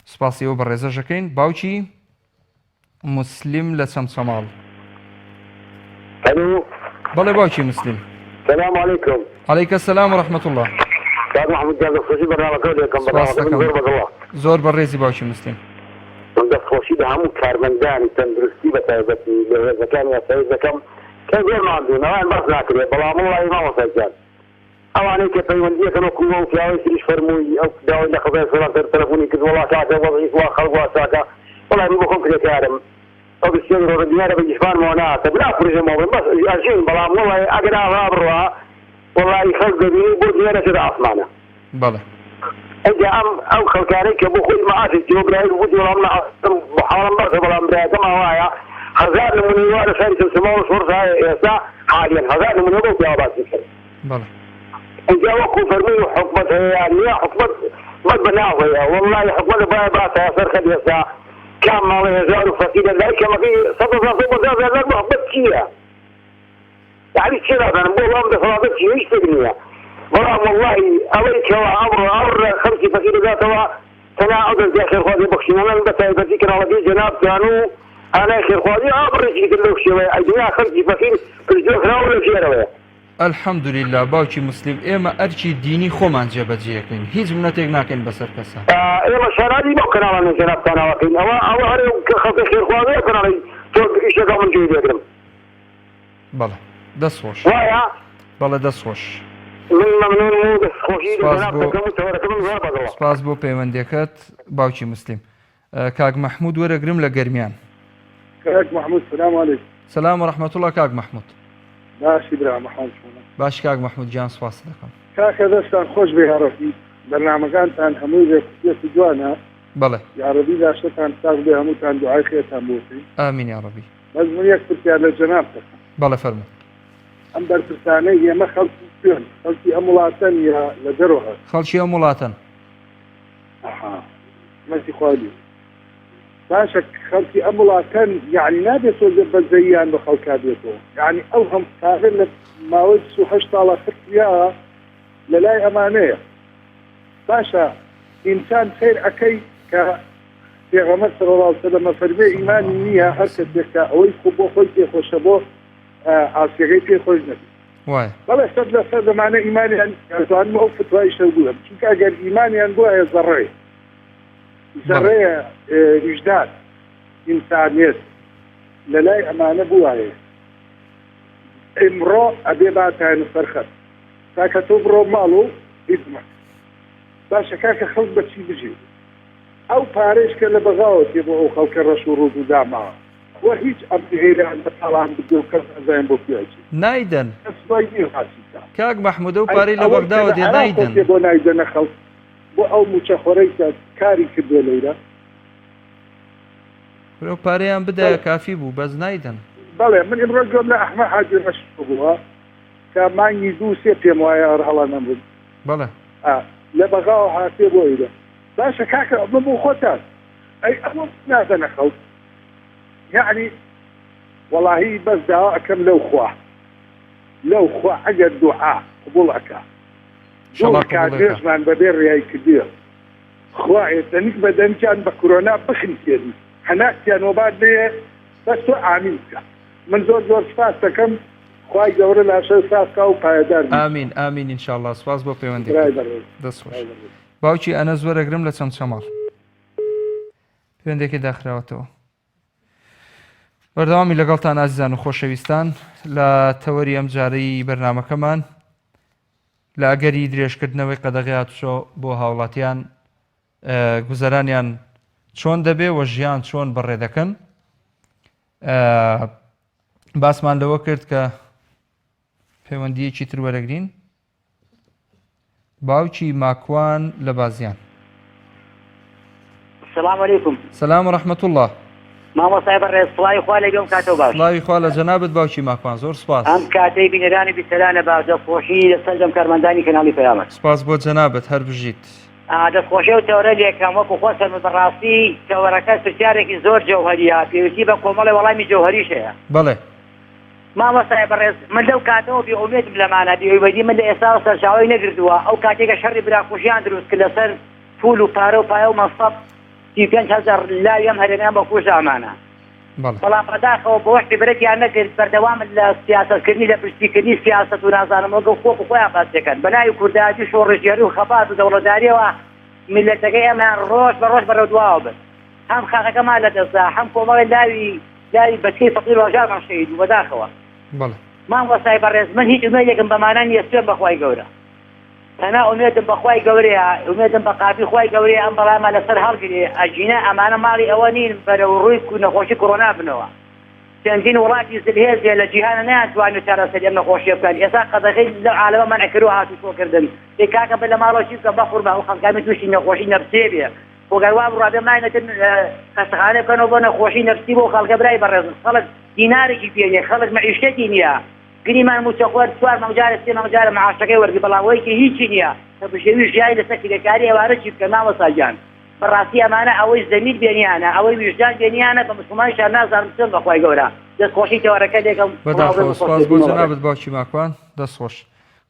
Speaker 1: سپاسی ئەو بەڕێزەشەکەین باوکی مسلیم لە چەمچەماڵ بەڵێ باوکی مسلیم
Speaker 9: السلام عليكم
Speaker 1: عەلەیکە سەلام و ڕەحمەت الله
Speaker 9: کاک محمود جان دەستخۆشی بەرنامەکە لێکم زۆر بەدڵە
Speaker 1: زۆر بەڕێزی باوکی مسلیم
Speaker 9: من دەستخۆشی بە هەموو کارمەندانی تەندروستی بە تایبەتی لە هێزەکانی یاسایی دەکەم کە زۆر ماندوون ئەوان بەس ناکرێت بەڵام وڵی مامۆستا گیان ئەوانەی کە پەیوەندیەکەن وەکو ئەو پیاوەی تریش فەرمووی ئەو داوای لە خەزای سەڵاتەر تەلەفۆنی کرد وەڵا کاکە وەزعیف وا خەڵک وا چاکە وەڵای من بۆ خۆم کرێکارم ئەو بسیێن ڕۆژدیارە بە گیشمانمەوە ناتە بلا پروژەمەوە بەس ئەژین بەڵام وەڵی ئەگەر ئاوا بڕوا وەڵی خەڵک دەبینی بۆ دیارەکە ئاسمانە
Speaker 1: بەڵێ
Speaker 9: ئەجا ئەو خەڵکانەی کە بۆ خۆی مەعاشی جۆبرایی بووی وەڵام بە حاڵم بەسە بەڵام برایەکەم ئاوایە هەزار نمونەی وا لە شاری چەمچەماڵ و شۆڕژای ئێستا حالیان هەزار نمونە بۆ پیاوە باسی کرد
Speaker 1: بەڵێ
Speaker 9: اینجا وەکو فەرمووی حکومەت هەیە نییە حکومەت مەت بەناو هەیە وەڵڵی حکومەت باید باسە سەر خەت ئێستا کام ماڵی هەزار و فەقیرە لای کەمەکەی سەد هەزار دو هەزار لەر محبەت چییە یعنی چی نازانم بۆ وام دەسەڵاتە چی هیچ شتێک نییە بەڵام وەڵڵی ئەوەی کەەوە ئەمڕۆ خەڵکی فەقیر دەداتەوە تەنیا ئەو دەستگای خێرخوازی بەخشینەوە بە تایبەتی کەناڵەکەی جەنابتان و ئانای خێرخوازی ئابڕێکی کرد لەو شێوەیە ئەدنیا خەڵکی فەقیر پرسیۆکراوە لە ژێرەوەیە
Speaker 1: الحەمدولله باوکی مسلیم ئێمە ئەرکی دینی خۆمان جێبەجێەکەین هیچ منەتێک ناکەین بەسەر کەسە
Speaker 9: ئێمە شارادی بۆ کەناڵانە جەنابتانەوەکەین ئەوە هەرێ خەڵکی خێرخوازی کەناڵی تۆ ئیشەکە من گوێ دەگرم
Speaker 1: بەڵێ دەستخۆش
Speaker 9: وایە
Speaker 1: بەڵێ دەستخۆش
Speaker 9: من مەمنون و دەستخۆشی جەنابتەکەم و تەوەرەکەم زۆر بەدڵە
Speaker 1: سپاس بۆ پەیوەندیەکەت باوکی مسلیم کاک مەحموود وەرەگرم لە گەرمیان
Speaker 5: کاک محمود سلام علیکم
Speaker 1: سلام و ڕەحمەت الله کاک مەحموود
Speaker 5: باشی برا محمود
Speaker 1: باش کاک مەحموود گیان سپاس دەکەم
Speaker 5: کاکە دەستان خۆش بێ هەڕەفی بەرنامەکانتان هەمووی بێ جوانە
Speaker 1: بەڵێ
Speaker 5: یاڕەبی داشتتان ساغ بێ هەمووتان دوعای خێرتان بۆسی
Speaker 1: ئامین یا ڕەبی
Speaker 5: بەس من یەک پرسیار لە جەناب دەکەم
Speaker 1: بەڵێ فەرموو
Speaker 5: ئەم بەرپرسانەی ئێمە خەڵکی کوێن خەڵکی ئەم وڵاتەن یا لە دەرەوە
Speaker 1: خەڵکی ئەم وڵاتەن
Speaker 5: مەسی خوالی باشە خەڵکی ئەم وڵاتەن یعنی نابێت تۆ بەزەییان بە خەڵکا بێتەوە یعنی ئەو هەم کارن لە ماوەی 28 ساڵە خرتیا لە لای ئەمانەیە باشە ئینسان خێر ئەەکەی کە پێغەمبەر صلی الله علیه وسلم فەرمێ ئیمانی نییە هەر کەسێکە ئەوەی خۆ بۆ خۆی پێخۆشە بۆ ئاسیەکەی پێخۆش نەبێت
Speaker 9: وای
Speaker 5: بەڵێ سەد لە سەد دەمانە ئیمانیان دەتوانم ئەو فتوای شەو بووم چونکە ئەگەر ئیمانیان بووە زەڕەیە وجدان ئینسانیت لە لای ئەمانە بووایە ئمڕۆ ئەبێ باتیانە سەرخەت تاکە تۆ بڕۆ ماڵ و هیچمە باشە کاکە خەڵک بەچی بژێ ئەو پارێش کە لە بەغاوە تێ بۆ ئەو خەڵکە ڕەش و ڕۆژ و داماوە وە هیچ ئەم هێران بە تاڵان بدە و کەس ئەزایان بۆ پیاچی
Speaker 1: نایدەن
Speaker 5: کەس دوای نیە حاسیتا
Speaker 1: کاک مەحموودە و پارەی لە بەغداوە دێ نایدەن
Speaker 5: بۆ نایدەنە خەڵک بۆ ئەو موچەخۆرەی کاری کردووە لەیرە
Speaker 1: برۆ پارەیان بدایە کافی بوو بەس نایدەن
Speaker 5: بەڵێ من ئمڕۆ گوێم لە ئەحمە حاجی ڕەش بووە کە مانگی 2-3 پێم وایە هەڵا نەبوون
Speaker 1: بەڵێ
Speaker 5: لە بەغاوە هاتێ بۆ ئیدە باشە کاکە ئەمە بۆ خۆتان ئەی ئەمە نادەنە خەڵک یعنی وەڵاهی بەس داوا ئەەکەم لەو خوا ئەگەر دوعا قبوڵ ئەکا کاتێژمان بەبێ ڕیایی کردیە خوا ئێستەنیک بەدەنجان بە کۆرۆنا بخنتێنی هەناکیان وەبات بێ بەس تۆ ئامین بکە من زۆر سپاس دەکەم خوای گەورە لاشە ساسکا و پایدار
Speaker 1: ئامین ئامین ئینشاءالله سپاس بۆ پەیوەندی دەستخۆش باوکی ئەنە زۆرەگرم لە چەند چەماڵ پەیوەندێکی داخراوەتەوە بەردەوامی لەگەڵتان ئازیزان و خۆشەویستان لە تەوەری ئەم جارەی بەرنامەکەمان لە ئەگەری درێژکردنەوەی قەدەغی هاتوچۆ بۆ هاوڵاتیان گوزەرانیان چۆن دەبێ و ژیان چۆن بەڕێ دەکەن باسمان لەوە کرد کە پەیوەندیەکی تر وەرەگرین باوکی ماکوان لە بازیان
Speaker 10: السلام عليكم.
Speaker 1: سلام ورحمة الله.
Speaker 10: مامۆستای بەڕێز سڵاوی خوا لەگەڵ کاتەوە باش.
Speaker 1: سڵاوی خوا لە جەنابەت باوکی ماکوان زۆر سپاس.
Speaker 10: ئەم کاتەی بینەرانی بیسەرانە باش دەستخۆشی لەسەر جەم کارمەندانی کەناڵی پەیامەت.
Speaker 1: سپاس بۆ جەنابەت هەر بژیت.
Speaker 10: دەستخۆشی و تەورە لێکم وەکو خۆسەر بەڕاستی تەوەرەکە پرسیارێکی زۆر جەوهەریە پێویستی بە کۆمەڵی وەڵامی جەوهەریش هەیە.
Speaker 1: بەڵێ.
Speaker 10: مامۆستای بەڕێز من لەو کاتەوە بێئومێدم لەمانە بێئومێدی من لە ئێستا سەرچاوەی نەگردووە ئەو کاتێکە شەڕی براکوژیان دروست کرد لەسەر پول و پارە و پایە و مەسەب 5,000 لاوی ئەم هەرێمیان بە کوژ ئامانە. بەڵام بەداخەوە بە وەشتی برەکیان نەکرد بەردەوامن لە سیاسەتکردنی لە پشتیکردنی سیاسەت و نازانم وەگەڵ خۆک و خۆیان باس دەکەن بە ناوی کوردایەتی شۆڕژێری و خەفات و دەوڵەتداریەوە میلەتەکەی ئەمان ڕۆژ بە ڕۆژ بەڕێوەدواوە بن هەم خاقەکەمان لەدەستا هەم کۆمەڵی لاوی بەچکەی فەقیر و هەژارمان شەهید و بەداخەوە مامۆستای بەڕێز من هیچ ئومێدێکم بەمانە نییە سوێن بەخوای گەورە تەنها ئومێدم بەخوای گەورەیە ئومێدم بە قاپی خوای گەورەیە ئەم بەڵامە لەسەر هەڵگرێ ئەجینە ئەمانە ماڵی ئەوە نین بەرەو ڕووی نەخۆشی کۆڕۆنا بنەوە چەندین وڵاتی زلهێزیە لە جیهانە نەیانتوانێت چارەسەری ئەم نەخۆشیە بکەن ئێستا قەدەغەی لەو عالەمە مەنعکردو هاتووتۆکردن پێی کاکە بە لە ماڵەوەشی کە بەخور بە ئەو خەڵکانی تووشی نەخۆشی نەفسێ بێ خۆگەروا بڕادە ماینەکردن خەستەخانە بکەنەوە بۆ نەخۆشی نەفسی بۆ خەڵکە برای بەڕێز خەڵک دینارێکی پێنیە خەڵک مەعیشەتی نییە گریمان موچەخۆر چوار مەمجارە سێ مەمجارە معاشەکەی وەرگی بەڵاوەیەکی هیچی نییە کە بژێوی ژیای لەسەر کرێکاری ئێوارە چی بکە مامۆستاجان بەڕاستی ئەمانە ئەوەی زەمیر بێنیانە ئەوەی ویژدان بێنیانە بە مسلمانیشان نازانم چۆن بەخوای گەورە دەستخۆشی تەوەرەکە لێکم
Speaker 1: بەداخەوە سپاس بۆ جەنابەت باوکی ماکوان دەستخۆش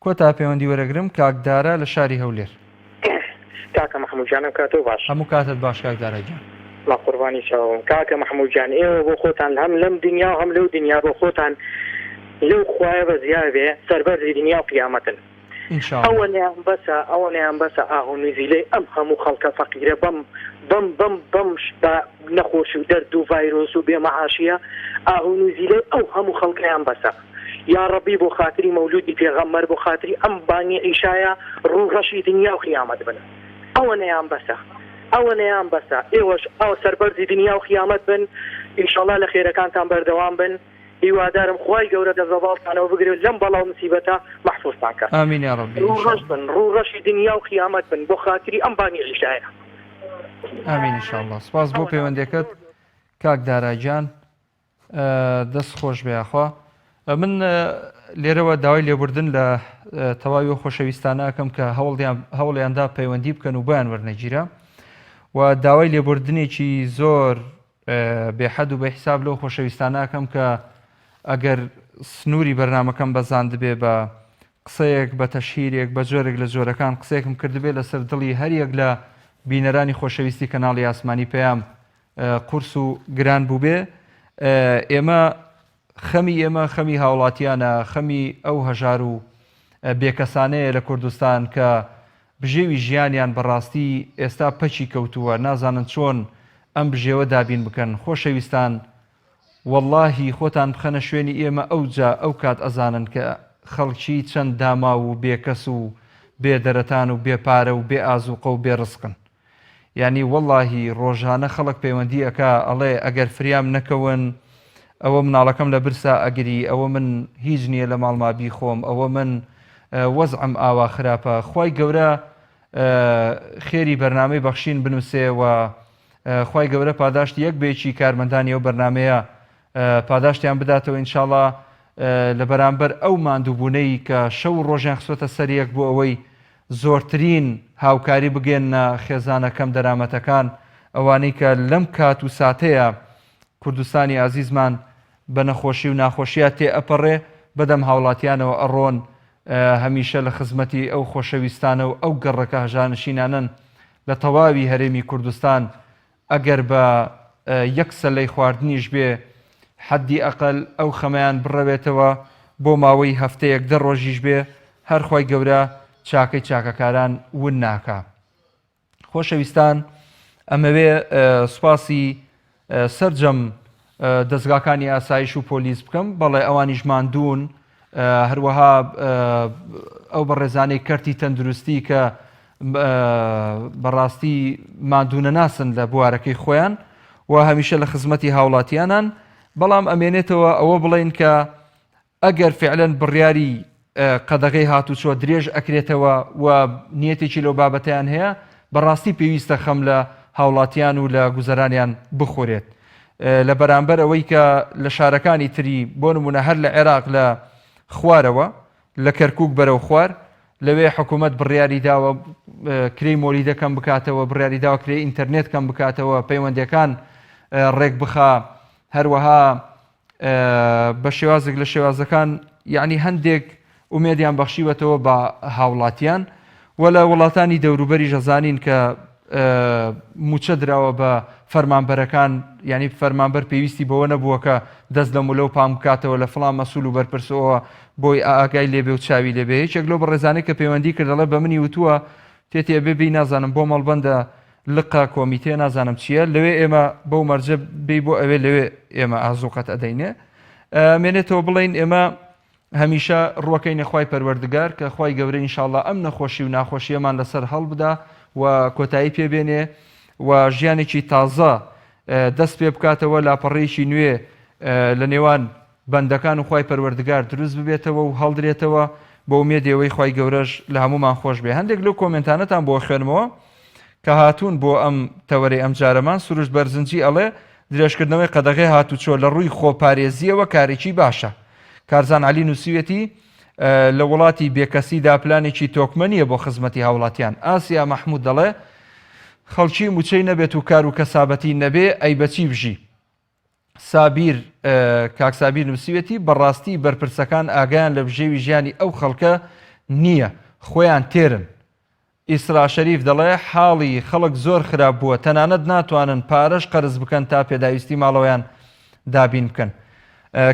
Speaker 1: کۆتا پەیوەندی وەرەگرم کاکدارە لە شاری هەولێر
Speaker 11: کاکە مەحموودجانم کاتەوە باش
Speaker 1: هەموو کاتت باش کاکدارەجان
Speaker 11: ما قوربانی چاوم کاکە مەحموودجان ئێوە بۆ خۆتان هەم لەم دنیا و هەم لەو دنیا بۆ خۆتان لەو خوایە بە زیاوێ سەربەرزی دنیا و قیامەتن ئەوەیان بەسە ئاهۆنوزیلەی ئەم هەموو خەڵکە فەقیرە بەم نەخۆشی و دەرد و ڤایرۆس و بێمەعاشیە ئاهۆنوزیلەی ئەو هەموو خەڵکەیان بەسە یا ڕەبی بۆ خاتری مەولودی پێغەمبەر بۆ خاتری ئەم بانی عیشایە ڕووڕەشی دنیا و قیامەت بن ئەوەنەیان بەسە ئێوەش ئەو سەربەرزی دنیا و قیامەت بن ئینشەڵڵا لە خێرەکانتان بەردەوام بن هیوادارم خوای گەورە دەستەباڵتانەوە بگرێت لەم بەڵاو مسیبەتە مەحفوظتان کات
Speaker 1: ئامین یا ڕەبی
Speaker 11: ڕووڕەشی دنیا و قیامەت بن بۆ خاتری ئەم بانی عیشایە
Speaker 1: ئامین ئینشاءڵڵا سپاس بۆ پەیوەندەکەت کاک داراجان دەست خۆش بێخوا من لێرەوە داوای لێبوردن لە تەواوی خۆشەویستانە ئەەکەم کە هەوڵیاندا پەیوەندی بکەن و بۆیان وەرنەگیرە و داوای لێبوردنێکی زۆر بێحەد و بەحساب لەو خۆشەویستانە ئەەکەم کە ئەگەر سنووری بەرنامەکەم بەزان دەبێ بە قسەیەک بە تەشهیرێک بە جۆرێک لە جۆرەکان قسەیەکم کردبێ لەسەر دڵی هەریەک لە بینەرانی خۆشەویستی کەناڵی ئاسمانی پەیام قورس و گران بوو بێ ئێمە خەمی هاوڵاتیانە خەمی ئەو هەژار و بێکەسانەیە لە کوردستان کە بژێوی ژیانیان بەڕاستی ئێستا پەچی کەوتووە نازانن چۆن ئەم بژێوە دابین بکەن خۆشەویستان واللهی خۆتان بخەنە شوێنی ئێمە ئەو کات ئەزانن کە خەڵکی چەند داما و بێکەس و بێ دەرەتان و بێپارە و بێ ئازوقە و بێ ڕزقن. یعنی وەڵاهی ڕۆژانە خەڵک پەیوەندی ئەکا ئەڵێ ئەگەر فریام نەکەون ئەوە مناڵەکەم لە برسا ئەگری، ئەوە من هیچ نییە لە ماڵما بیخۆم، ئەوە من وەزعم ئاوا خراپە. خی گەورە خێری بەرنامەی بەخشین بنووسێ و خی گەورە پاداشت یەک بێکی کارمەندانی ئەو بەرنمەیە پاداشتیان بداتەوە ئینشاڵڵا لە بەرامبەر ئەو ماندووبوونەی کە شەو ڕۆژیان خسۆتە سەریەک بۆ ئەوەی زۆرترین هاوکاری بگەێنە خێزانەکەم دەرامەتەکان ئەوانەی کە لەم کات و ساتەیە کوردستانی ئازیزمان بە نەخۆشی و ناخۆشیە تێ ئەپەڕێ بەدەم هاوڵاتیانەوە ئەڕۆن هەمیشە لە خزمەتی ئەو خۆشەویستانە و ئەو گەڕەکە هەژانشینانن لە تەواوی هەرێمی کوردستان ئەگەر بە یەک سەلەی خواردنیش بێ حەدی ئەقل ئەو خەمەیان بڕەوێتەوە بۆ ماوەی هەفتەیەک 10 ڕۆژیش بێ هەرخوای گەورە چاکەی چاکەکاران ون ناکە. خۆشەویستان ئەمەوێ سوپاسی سەرجەم دەستگاکانی ئاسایش و پۆلیس بکەم، بەڵێ ئەوانیش ماندوون، هەروەها ئەو بەڕێزانەی کەرتی تەندروستی کە بەڕاستی ماندوونە ناسن لە بوارەکەی خۆیان و هەمیشە لە خزمەتی هاوڵاتیانان. بەڵام ئەمێنێتەوە ئەوە بڵێن کە ئەگەر فعلەن بڕیاری قەدەغەی هاتوچۆ درێژ ئەکرێتەوە و نیەتێکی لەو بابەتیان هەیە، بەڕاستی پێویستە خەم لە هاوڵاتیان و لە گوزەرانیان بخورێت. لە بەرامبەر ئەوەی کە لە شارەکانی تری بۆ نمونە هەر لە عێراق لە خوارەوە لە کەرکووک بەرەو خوار لەوێ حکوومەت بڕیاری داوە کرێی مۆلی دەکەم بکاتەوە، بڕیاری داوە کرێ ئینتەرنێت کەم بکاتەوە، پەیوەندەکان ڕێک بخا، هەروەها بە شێوازێک لە شێوازەکان یعنی هەندێک ئومێدیان بەخشیوەتەوە بە هاوڵاتیان و لە وڵاتانی دەوروبەری ژەزانین کە موچە درراوە بە فەرمانبەرەکان، یعنی فەرمانبەر پێویستی بەوە نەبووە کە دەست لە مولە و پام بکاتەوە لە فڵان مەسوول و بەرپرسەوە بۆی ئاگای لێبێ و چاوی لێبێ. هیچێک لەو بەڕێزانەی کە پەیوەندی کردەڵێ بە منی وتووە تێتێ بێبی نازانم بۆ مەڵبەندە لقا کۆمیتێ نازانم چییە، لەوێ ئێمە بەو مەرجە بێ بۆ ئەوێ لەوێ ئێمە ئازوقەت ئەدەینێ مێنێتەوە بڵین ئێمە هەمیشە ڕوەکەی نەخوای پەروەردگار کە خوای گەورە ئینشاءڵڵا ئەم نەخۆشی و ناخۆشیەمان لەسەر هەڵبدا و کۆتایی پێبێنێ و ژیانێکی تازە دەست پێ بکاتەوە، لاپەڕەیەکی نوێ لە نێوان بەندەکان و خوای پەروەردگار دروست ببێتەوە و هەڵدرێتەوە بە ئومێدەوەی خوای گەورەش لە هەمومان خۆش بێ. هەندێک لەو کۆمنتانەتان بۆ خوێنمەوە کە هاتوون بۆ ئەم تەوەرەی ئەم جارەمان. سروش بەرزنجی ئەڵێ درێژکردنەوەی قەدەغەی هاتوچۆ لە ڕووی خۆپارێزیەوە کارێکی باشە. کارزان علی نووسویەتی لە وڵاتی بێکەسیدا پلانێکی تۆکمەنیە بۆ خزمەتی هاوڵاتیان. ئاسیا مەحموود دەڵێ خەڵکی موچەی نەبێت و کار و کەسابەتی نەبێ ئەی بەچی بژی. سابیر کاک سابیر نووسویەتی بەڕاستی بەرپرسەکان ئاگیان لە بژێوی ژیانی ئەو خەڵکە نییە، خۆیان تێرن. ئیسرا شەریف دەڵێ حاڵی خەڵک زۆر خراپ بووە، تەنانەت ناتوانن پارەش قەرز بکەن تا پێداویستی ماڵەوەیان دابین بکەن.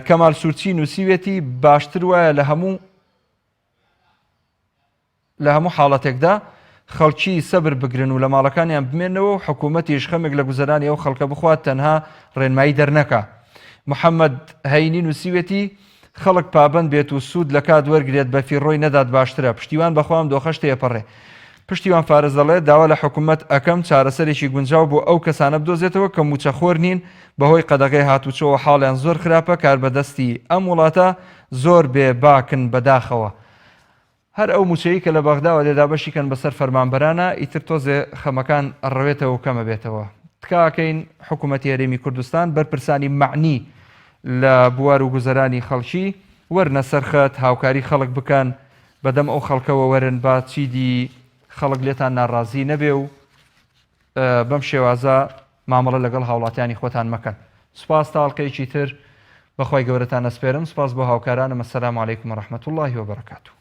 Speaker 1: کەمال سوورچی نووسویەتی باشتر وایە لە هەموو حاڵەتێکدا خەڵکی سەبر بگرن و لە ماڵەکانیان بمێنەوە و حکوومەتیش خەمێک لە گوزەرانی ئەو خەڵکە بخوات تەنها ڕێنمایی دەرنەکە. محەممەد هەینی نووسویەتی خەڵک پابند بێت و سوود لە کات وەرگێت بە فیڕۆی نەدات باشترە، پشتیوان بەخوام دۆخەش تێپەڕێ. پشتیوان فارز دەڵێ داوا لە حکوومەت ئەەکەم چارەسەرێکی گونجاو بۆ ئەو کەسانە بدۆزێتەوە کە موچەخۆر نین بەهۆی قەدەغەی هاتوچۆوە حاڵیان زۆر خراپە، کار بەدەستی ئەم وڵاتە زۆر بێ باکن بەداخەوە. هەر ئەو موچەیە کە لە بەغداوە لێدا بەشیکەن بەسەر فەرمانبەرانە ئیتر تۆزێ خەمەکان ئەڕەوێتەوە و کەمە بێتەوە. تکاکەین حکوومەتی هەرێمی کوردستان بەرپرسانی معنی لە بوار و گوزەرانی خەڵکی وەرنە سەرخەت هاوکاری خەڵک بکەن بەدەم ئەو خەڵکەوە وەرن با چیدی خەڵک لێتان ناڕازی نەبێ و بەم شێوازە مامەڵە لەگەڵ هاوڵاتیانی خۆتان مەکەن. سوپاس تاڵقەیەکی تر بەخوای گەورەتان ئەسپێرم. سوپاس بۆ هاوکارانم. ئەسەلامو عەلەیکوم وەڕەحمەتوڵڵاهی وبەرەکاتوه.